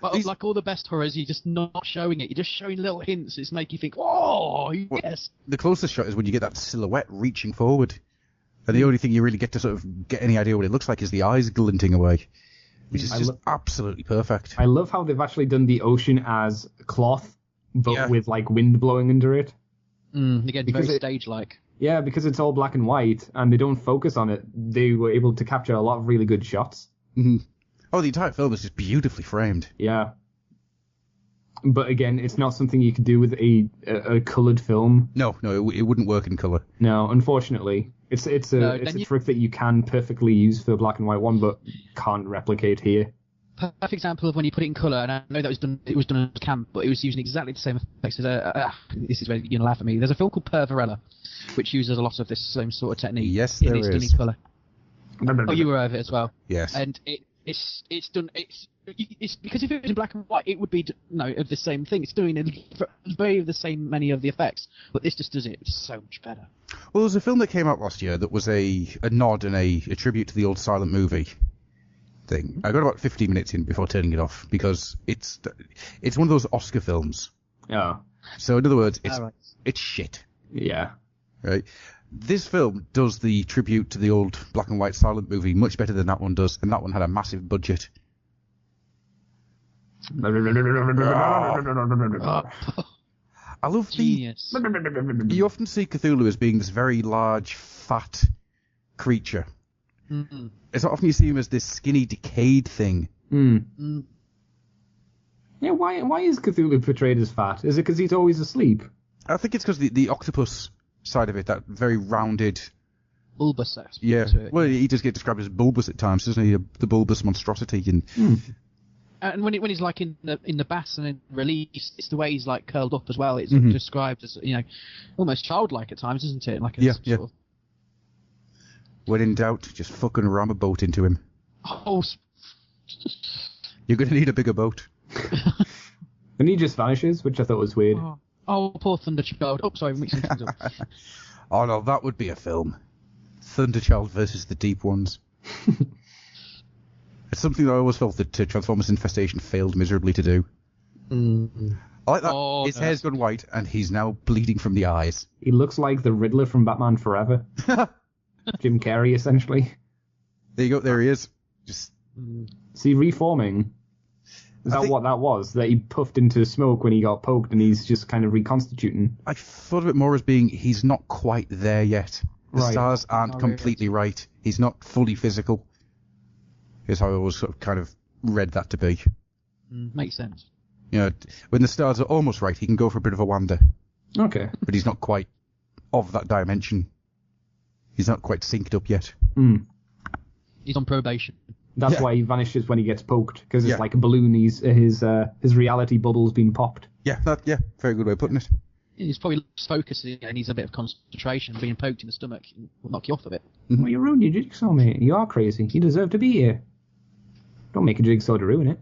But like all the best horrors, you're just not showing it. You're just showing little hints. It's make you think, oh, yes. The closest shot is when you get that silhouette reaching forward. And the only thing you really get to sort of get any idea what it looks like is the eyes glinting away. Which is just absolutely perfect. I love how they've actually done the ocean as cloth, but with like wind blowing under it. Again, very stage-like. Yeah, because it's all black and white, and they don't focus on it. They were able to capture a lot of really good shots. Mm-hmm. Oh, the entire film is just beautifully framed. Yeah. But again, it's not something you could do with a coloured film. No, it wouldn't work in colour. No, unfortunately. It's a trick that you can perfectly use for a black and white one, but can't replicate here. Perfect example of when you put it in colour, and I know that it was done on camp, but it was using exactly the same effects. This is where you're going to laugh at me. There's a film called Pervarella, which uses a lot of this same sort of technique. Yes, there is. It's done in colour. Oh, you were over it as well. Yes. And it's done. It's because if it was in black and white, it would be of the same thing. It's doing very the same many of the effects, but this just does it so much better. Well, there's a film that came out last year that was a nod and a tribute to the old silent movie thing. I got about 15 minutes in before turning it off because it's one of those Oscar films. Yeah. So in other words, it's shit. Yeah. Right. This film does the tribute to the old black and white silent movie much better than that one does, and that one had a massive budget. I love Genius. You often see Cthulhu as being this very large, fat creature. Mm-hmm. It's not often you see him as this skinny, decayed thing. Yeah, why is Cthulhu portrayed as fat? Is it because he's always asleep? I think it's because the octopus side of it, that very rounded... Bulbous aspect. Yeah, well, he does get described as bulbous at times, doesn't he? The bulbous monstrosity. And when he's like in the bath and then released, it's the way he's like curled up as well. It's described as almost childlike at times, isn't it? Like sort of... When in doubt, just fucking ram a boat into him. Oh. You're going to need a bigger boat. And he just vanishes, which I thought was weird. Oh, poor Thunderchild. Oh, sorry, I'm mixing things up. Oh no, that would be a film. Thunderchild versus the Deep Ones. It's something that I always felt that Transformers Infestation failed miserably to do. I like that. His hair's gone white, and he's now bleeding from the eyes. He looks like the Riddler from Batman Forever. Jim Carrey, essentially. There you go, there he is. Just See, reforming. Is that what that was? That he puffed into smoke when he got poked, and he's just kind of reconstituting? I thought of it more as being he's not quite there yet. The stars aren't completely right. He's not fully physical. Is how I always sort of kind of read that to be. Makes sense. When the stars are almost right, he can go for a bit of a wander. Okay. But he's not quite of that dimension. He's not quite synced up yet. He's on probation. That's why he vanishes when he gets poked, because it's like a balloon. His reality bubble's been popped. Yeah, very good way of putting it. He's probably focusing and needs a bit of concentration. Being poked in the stomach will knock you off a bit. Well, you ruined your jigsaw, mate. You are crazy. You deserve to be here. Don't make a jigsaw to ruin it.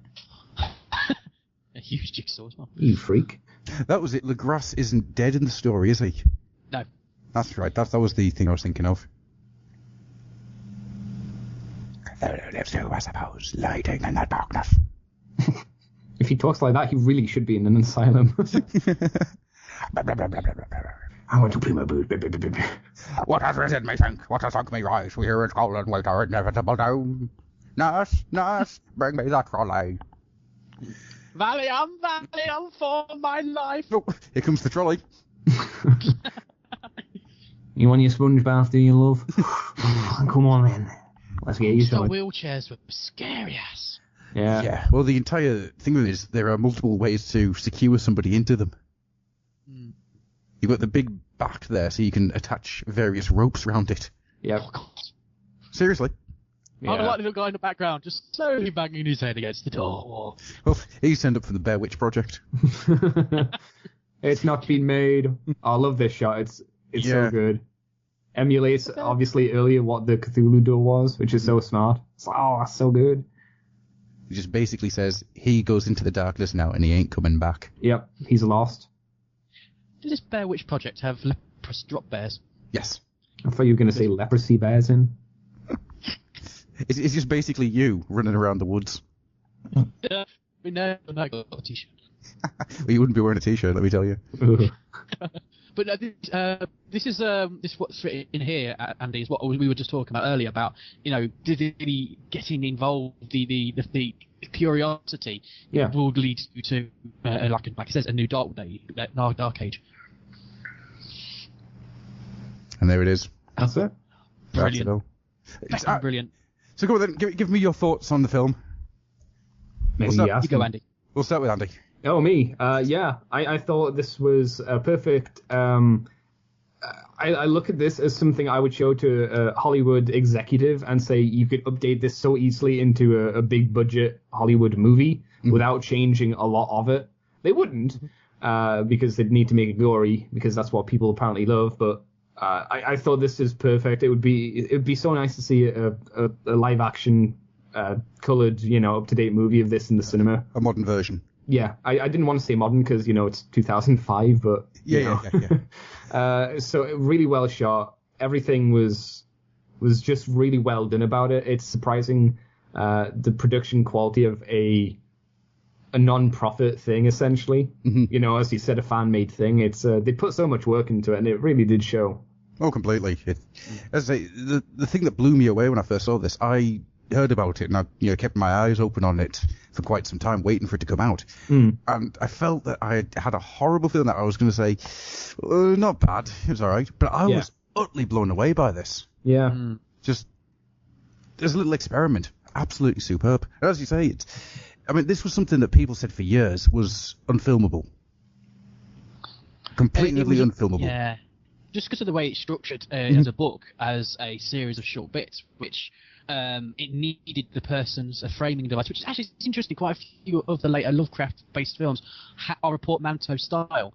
A huge jigsaw as well. You freak. That was it. Legrasse isn't dead in the story, is he? No. That's right. That was the thing I was thinking of. Cthullu lives too, I suppose, lighting in the darkness. If he talks like that, he really should be in an asylum. I want to play my boot. What has risen me think? What has sunk me rise? We hear it call and wait our inevitable doom. Nurse, nurse, bring me that trolley. Valium for my life. Oh, here comes the trolley. You want your sponge bath, do you, love? Come on then. Let's get you The some. wheelchairs were scary ass. Yeah. Yeah, well, the entire thing with it is there are multiple ways to secure somebody into them. You've got the big back there, so you can attach various ropes around it. Yep. Oh, God. Seriously. Yeah. I like the little guy in the background, just slowly banging his head against the door. Well, he's turned up from the Bear Witch Project. It's not been made. I love this shot. It's Yeah. so good. Emulates, obviously, earlier what the Cthulhu door was, which is so smart. It's like, oh, that's so good. He just basically says he goes into the darkness now and he ain't coming back. Yep, he's lost. Does this Bear Witch Project have leprous drop bears? Yes. I thought you were going to say leprosy bears in. It's just basically you running around the woods. Yeah, we know I got a t-shirt. Well, you wouldn't be wearing a t-shirt, let me tell you. But this is what's written in here, Andy, is what we were just talking about earlier about, really getting involved, the curiosity will lead you to, like it says, a new dark age. And there it is. That's it. Brilliant. It's, Brilliant. So go on then, give me your thoughts on the film. Maybe What's that? ask You go, him. Andy. We'll start with Andy. Oh, me. Yeah, I thought this was perfect. I look at this as something I would show to a Hollywood executive and say you could update this so easily into a big budget Hollywood movie without changing a lot of it. They wouldn't, because they'd need to make it gory, because that's what people apparently love. But I thought this is perfect. It'd be so nice to see a live action, colored, up to date movie of this in the cinema. A modern version. Yeah, I didn't want to say modern because, it's 2005, but... Yeah. So really well shot. Everything was just really well done about it. It's surprising the production quality of a non-profit thing, essentially. Mm-hmm. As you said, a fan-made thing. It's they put so much work into it, and it really did show. Oh, completely. As I say, the thing that blew me away when I first saw this, I heard about it and I kept my eyes open on it for quite some time, waiting for it to come out. And I felt that I had a horrible feeling that I was going to say, not bad, it was all right. But I was utterly blown away by this. Yeah. Just, there's a little experiment. Absolutely superb. And as you say, this was something that people said for years was unfilmable. Completely unfilmable. Yeah. Just because of the way it's structured as a book, as a series of short bits, which it needed the person's framing device, which is actually interesting. Quite a few of the later Lovecraft-based films are a portmanteau style.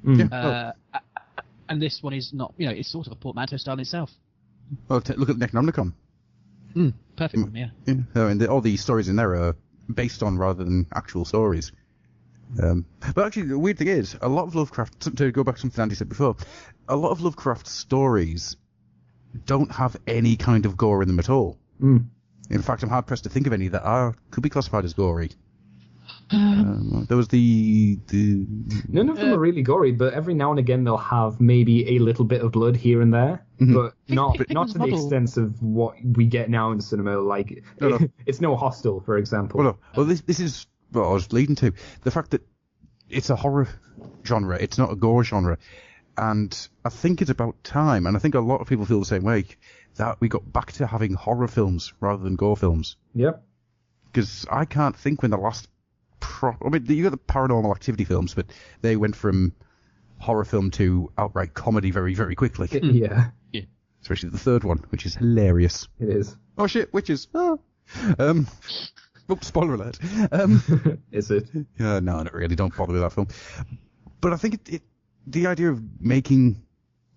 And this one is not, it's sort of a portmanteau style in itself. Well, look at the Necronomicon. Perfect one, yeah. All the stories in there are based on rather than actual stories. But actually, the weird thing is, a lot of Lovecraft, to go back to something Andy said before, a lot of Lovecraft stories don't have any kind of gore in them at all. In fact, I'm hard-pressed to think of any that could be classified as gory. There was None of them are really gory, but every now and again they'll have maybe a little bit of blood here and there, but not to the extent of what we get now in cinema. Like, it's no Hostel, for example. Well, this is what I was leading to. The fact that it's a horror genre, it's not a gore genre. And I think it's about time, and I think a lot of people feel the same way, that we got back to having horror films rather than gore films. Yep. Because I can't think when the last... you got the Paranormal Activity films, but they went from horror film to outright comedy very, very quickly. Yeah. Especially the third one, which is hilarious. It is. Oh shit, witches. Oh. Oops, spoiler alert. Is it? No, not really. Don't bother with that film. But I think the idea of making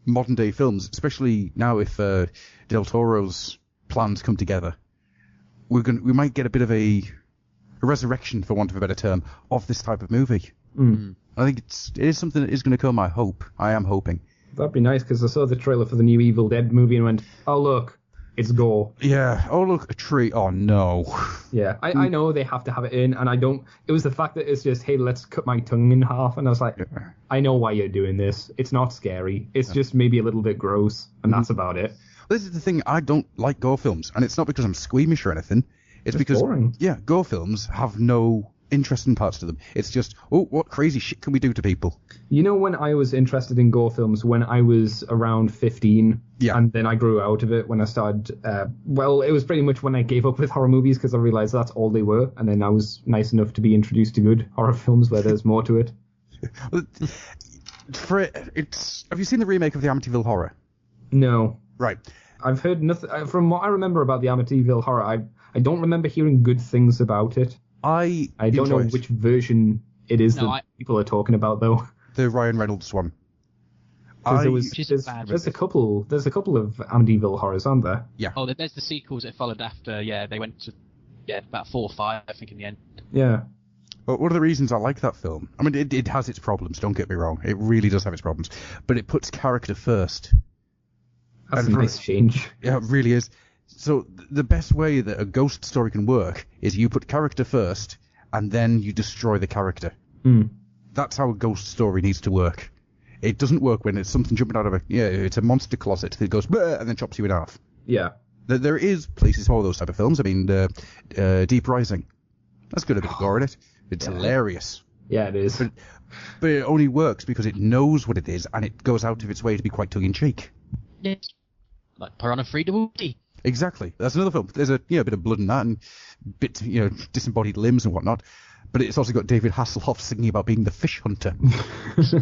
modern day films, especially now if Del Toro's plans come together, we might get a bit of a resurrection, for want of a better term, of this type of movie. I think it is something that is going to come. I am hoping. That'd be nice, because I saw the trailer for the new Evil Dead movie and went, oh look, it's gore. Yeah. Oh look, a tree. Oh no. Yeah, I know they have to have it in, and I don't. It was the fact that it's just, hey, let's cut my tongue in half, and I was like, I know why you're doing this. It's not scary. It's just maybe a little bit gross, and that's about it. This is the thing. I don't like gore films, and it's not because I'm squeamish or anything. It's because boring. Yeah, gore films have no interesting parts to them. It's just, oh, what crazy shit can we do to people? You know, when I was interested in gore films when I was around 15, and then I grew out of it when I started, well, it was pretty much when I gave up with horror movies because I realized that's all they were, and then I was nice enough to be introduced to good horror films where there's more to it. Have you seen the remake of the Amityville Horror? No. Right. I've heard nothing, from what I remember about the Amityville Horror, I don't remember hearing good things about it. I don't know which version it is people are talking about, though. The Ryan Reynolds one. There's a couple of Amityville Horrors, aren't there? Yeah. Oh, there's the sequels that followed after. Yeah, they went to about 4 or 5, I think, in the end. Yeah. Well, one of the reasons I like that film, I mean, it has its problems, don't get me wrong. It really does have its problems. But it puts character first. That's a nice change. Yeah, it really is. So the best way that a ghost story can work is you put character first, and then you destroy the character. That's how a ghost story needs to work. It doesn't work when it's something jumping out of it's a monster closet that goes, bleh, and then chops you in half. Yeah. There is places for those type of films. I mean, Deep Rising. That's got a bit of gore in it. It's hilarious. Yeah, it is. But it only works because it knows what it is, and it goes out of its way to be quite tongue-in-cheek. Yes. Like Piranha 3D. Exactly. That's another film. There's a bit of blood in that, and bit disembodied limbs and whatnot. But it's also got David Hasselhoff singing about being the fish hunter, which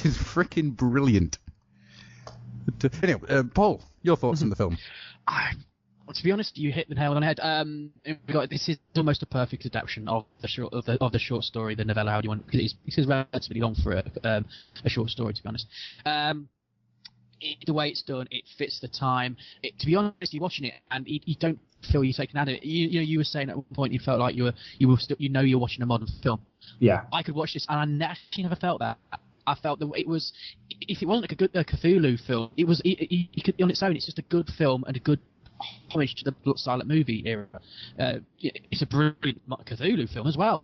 is freaking brilliant. But, anyway, Paul, your thoughts on the film? To be honest, you hit the nail on the head. This is almost a perfect adaptation of the short story, the novella. How do you want? Because it's relatively long for a short story, to be honest. The way it's done, it fits the time. To be honest, you're watching it and you don't feel you're taken out of it. You were saying at one point you felt like you were still, you're watching a modern film. Yeah. I could watch this and I actually never felt that. I felt that it was, if it wasn't like a good Cthulhu film, it was you could, on its own. It's just a good film and a good homage to the silent movie era. It's a brilliant Cthulhu film as well.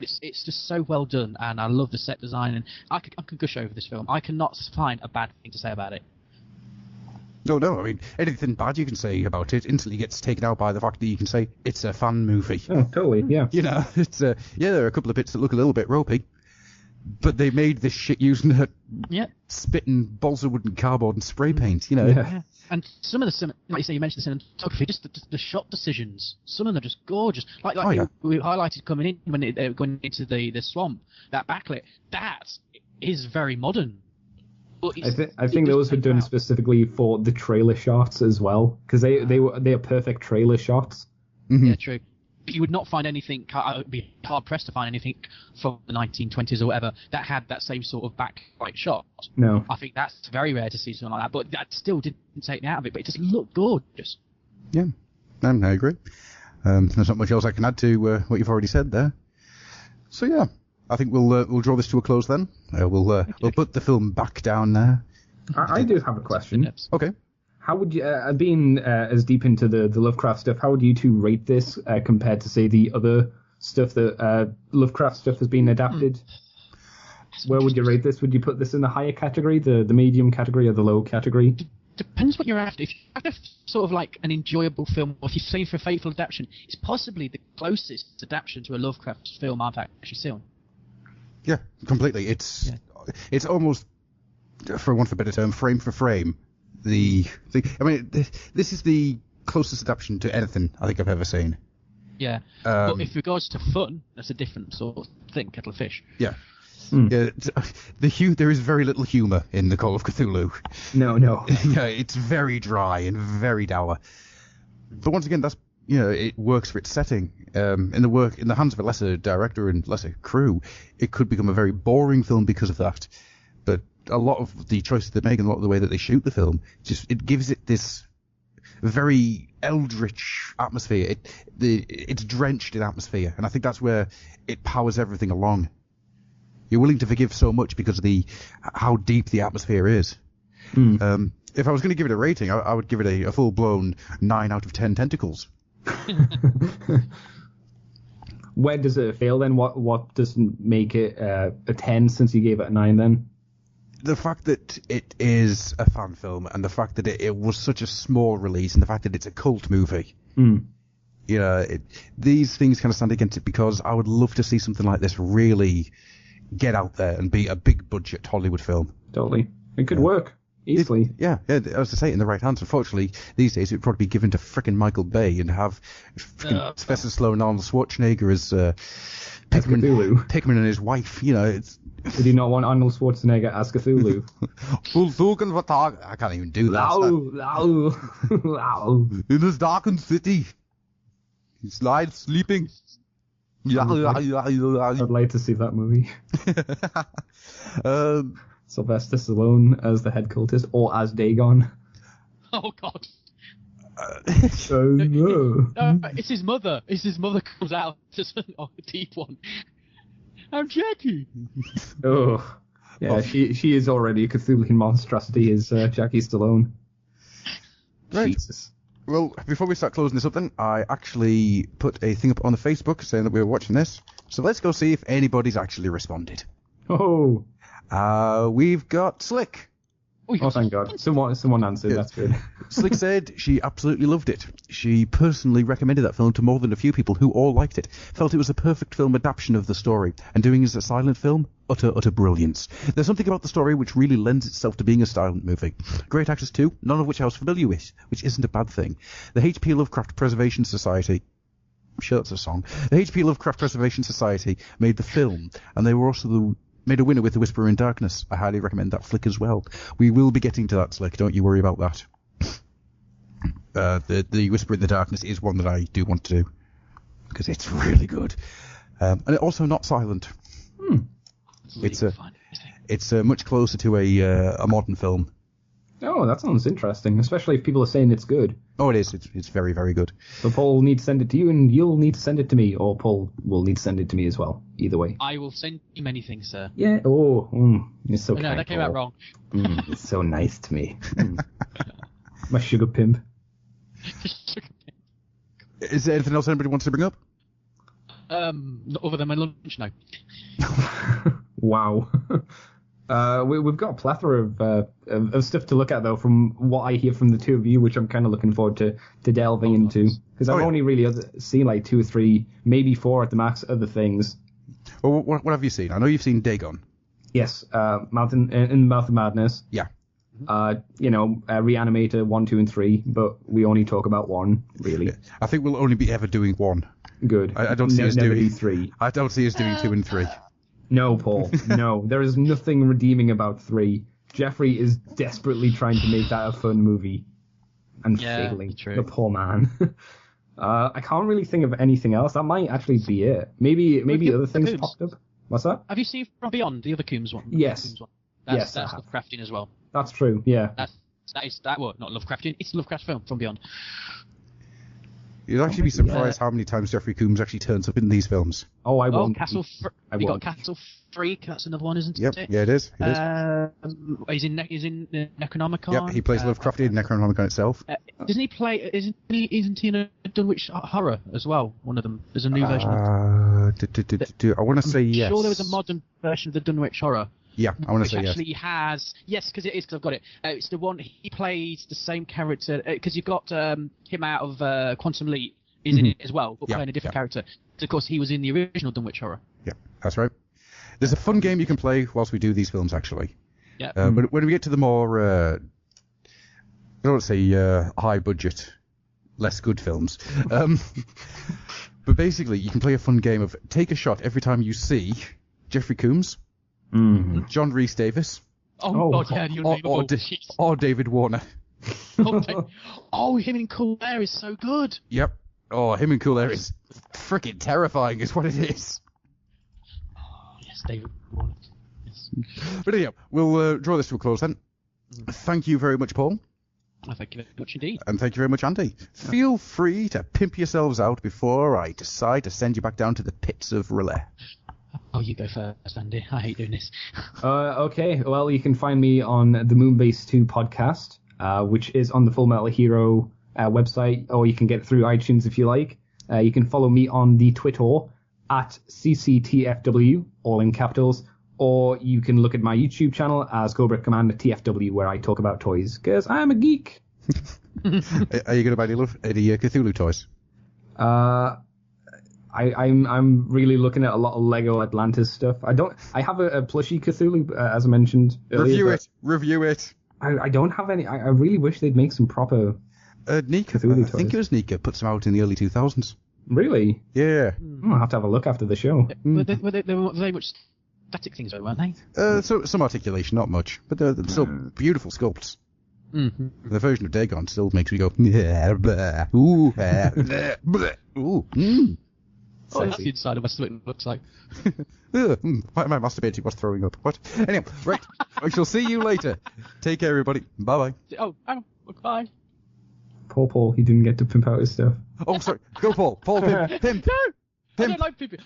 It's just so well done, and I love the set design, and I could gush over this film. I cannot find a bad thing to say about it. No, I mean, anything bad you can say about it instantly gets taken out by the fact that you can say it's a fan movie. Oh, totally, yeah. It's there are a couple of bits that look a little bit ropey, but they made this shit using spitting balls of wood and cardboard and spray paint, Yeah. And some of the, like you say, you mentioned the cinematography, just the shot decisions. Some of them are just gorgeous. Like we highlighted coming in when they were going into the swamp, that backlit, that is very modern. I think those were done specifically for the trailer shots as well, because they are perfect trailer shots. Mm-hmm. Yeah, true. You would not find anything. I would be hard pressed to find anything from the 1920s or whatever that had that same sort of backlight shot. No, I think that's very rare to see something like that. But that still didn't take me out of it. But it just looked gorgeous. Yeah, I agree. There's not much else I can add to what you've already said there. So yeah, I think we'll draw this to a close then. We'll put the film back down there. I do have a question. Okay. How would you, being as deep into the Lovecraft stuff, how would you two rate this compared to, say, the other stuff that Lovecraft stuff has been adapted? Where would you rate this? Would you put this in the higher category, the medium category, or the low category? Depends what you're after. If you're after sort of like an enjoyable film, or if you're saying for a faithful adaptation, it's possibly the closest adaptation to a Lovecraft film I've actually seen. Yeah, completely. It's almost, for want of a better term, frame for frame. I mean, this is the closest adaptation to anything I think I've ever seen. Yeah, but if regards to fun, that's a different sort of thing, kettle of fish. Yeah. Yeah, there is very little humour in the Call of Cthulhu. No. Yeah, it's very dry and very dour. But once again, that's it works for its setting. In the hands of a lesser director and lesser crew, it could become a very boring film because of that. But a lot of the choices they make and a lot of the way that they shoot the film, it gives it this very eldritch atmosphere. It's drenched in atmosphere, and I think that's where it powers everything along. You're willing to forgive so much because of how deep the atmosphere is. If I was going to give it a rating, I would give it a full-blown 9 out of 10 tentacles. Where does it fail then? What doesn't make it a 10 since you gave it a 9 then? The fact that it is a fan film, and the fact that it was such a small release, and the fact that it's a cult movie. You know, these things kind of stand against it, because I would love to see something like this really get out there and be a big budget Hollywood film. Totally. It could work easily. Yeah, I was to say, in the right hands. Unfortunately, these days it would probably be given to frickin' Michael Bay and have frickin' Sylvester Stallone and Arnold Schwarzenegger as Pickman and his wife. You know, it's. Did you not want Arnold Schwarzenegger as Cthulhu? I can't even do that. In this darkened city, he lies sleeping. I'd like to see that movie. Sylvester Stallone as the head cultist, or as Dagon. Oh God. Oh no. It's his mother. His mother comes out as a deep one. I'm Jackie. Oh. Yeah, she is already a Cthulhu monstrosity, is Jackie Stallone. Right. Jesus. Well, before we start closing this up then, I actually put a thing up on the Facebook saying that we were watching this. So let's go see if anybody's actually responded. Oh. We've got Slick. Oh, thank God. Someone answered. That's good. Slick said she absolutely loved it. She personally recommended that film to more than a few people who all liked it. Felt it was a perfect film adaptation of the story. And doing it as a silent film, utter brilliance. There's something about the story which really lends itself to being a silent movie. Great actors too, none of which I was familiar with, which isn't a bad thing. The H.P. Lovecraft Preservation Society... I'm sure that's a song. The H.P. Lovecraft Preservation Society made the film, and they were also made a winner with The Whisperer in Darkness. I highly recommend that flick as well. We will be getting to that, Slick. Don't you worry about that. The Whisperer in the Darkness is one that I do want to do, because it's really good. And also not silent. It's much closer to a modern film. Oh, that sounds interesting, especially if people are saying it's good. Oh, it is. It's very, very good. So Paul will need to send it to you, and you'll need to send it to me, or Paul will need to send it to me as well. Either way. I will send you many things, sir. Yeah. Oh, you're so kind. No, that came out wrong. It's so nice to me. My sugar pimp. Is there anything else anybody wants to bring up? Other than my lunch, no. Wow. We've got a plethora of stuff to look at, though, from what I hear from the two of you, which I'm kind of looking forward to delving into. Because I've only really seen like 2 or 3, maybe 4 at the max, other things. Well, what have you seen? I know you've seen Dagon. Yes, in the Mouth of Madness. Yeah. Reanimator 1, 2, and 3, but we only talk about 1, really. Yeah. I think we'll only be ever doing 1. Good. I don't see us doing 3. I don't see us doing 2 and 3. No, Paul. No, there is nothing redeeming about 3. Jeffrey is desperately trying to make that a fun movie, and failing. True. The poor man. I can't really think of anything else. That might actually be it. Maybe other things popped up. What's that? Have you seen From Beyond, the other Coombs one? Yes. Coombs one? Yes, That's Lovecraftian as well. That's true. Yeah. Not Lovecraftian. It's a Lovecraft film, From Beyond. You'd actually be surprised how many times Jeffrey Combs actually turns up in these films. Oh, I won't. Have you got Castle Freak? That's another one, isn't it? Yeah, it is. He's in Necronomicon. Yep, he plays Lovecraft in Necronomicon itself. Doesn't he play? Isn't he in a Dunwich horror as well? One of them. There's a new version. I want to say yes. I'm sure there was a modern version of the Dunwich horror. Yeah, I want to say yes. Which actually has... Yes, because it is, because I've got it. It's the one, he plays the same character, because you've got him out of Quantum Leap, is in it as well, but playing a different character. So, of course, he was in the original Dunwich horror. Yeah, that's right. There's a fun game you can play whilst we do these films, actually. Yeah. But when we get to the more, I don't want to say high-budget, less good films, but basically, you can play a fun game of take a shot every time you see Jeffrey Combs, John Rhys Davis, or David Warner. Him in Cool Air is so good. Yep. Oh, him in Cool Air is freaking terrifying, is what it is. Oh, yes, David Warner. Yes. But anyhow, we'll draw this to a close then. Thank you very much, Paul. Well, thank you very much indeed. And thank you very much, Andy. Feel free to pimp yourselves out before I decide to send you back down to the pits of Relay. Oh, you go first, Andy. I hate doing this. Okay, well, you can find me on the Moonbase 2 podcast, which is on the Full Metal Hero website, or you can get it through iTunes if you like. You can follow me on the Twitter at CCTFW, all in capitals, or you can look at my YouTube channel as Cobra Commander TFW, where I talk about toys, because I'm a geek. Are you going to buy any Cthulhu toys? I'm really looking at a lot of Lego Atlantis stuff. I have a plushie Cthulhu, as I mentioned earlier. Review it. I don't have any. I really wish they'd make some proper Nika, Cthulhu I think toys. it was Nika, put some out in the early 2000s. Really? Yeah. I'll have to have a look after the show. They were very much static things, though, weren't they? So some articulation, not much, but they're still beautiful sculpts. Mm-hmm. The version of Dagon still makes me go, blah, blah, ooh, blah, blah, ooh, Oh, that's the inside of my stomach looks like. Why am I masturbating whilst throwing up? What? Anyway, right. I shall see you later. Take care, everybody. Bye-bye. Oh, hang on. Goodbye. Poor Paul, he didn't get to pimp out his stuff. Oh, sorry. Go, Paul. Paul, pimp. Pimp. No! I Pimp. don't like people.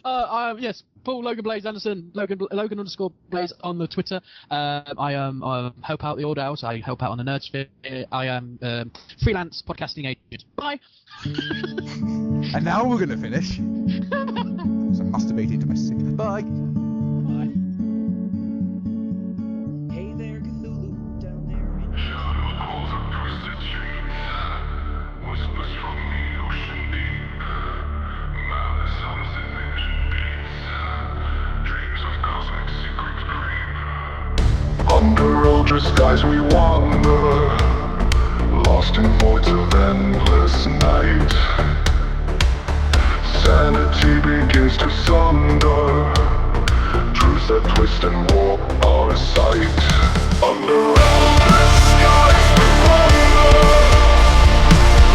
Yes, Paul Logan Blaze Anderson, Logan _Blaze on the Twitter. I help out the Old House. I help out on the Nerd Sphere. I am freelance podcasting agent. Bye. And now we're going to finish. So I'm masturbating to my sick. Bye. Bye. Hey there, Cthulhu, down there in... Shadows pulls up twisted chains. Whispers from the ocean deep. Malice hums in ancient beats. Dreams of cosmic secrets creep. Under eldritch skies we wander, lost in voids of endless night. Sanity begins to sunder. Truths that twist and warp our sight. Under eldritch skies we wander,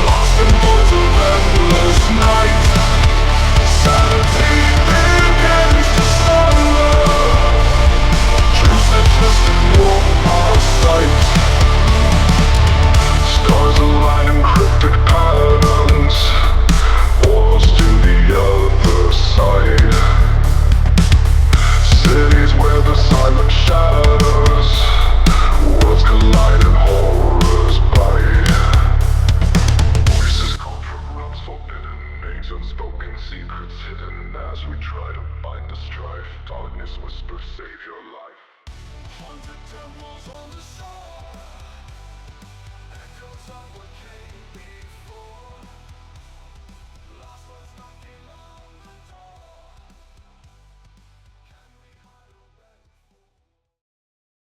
lost in voids of endless night. Sanity begins to sunder. Truths that twist and warp our sight. Stars align in cryptic patterns. Walls to the other side. Cities where the silent shadows, worlds collide and horrors bite. Voices call from realms forbidden, names unspoken, secrets hidden. As we try to bind the strife, darkness whispers, save your life. Haunted temples on the shore, echoes of what came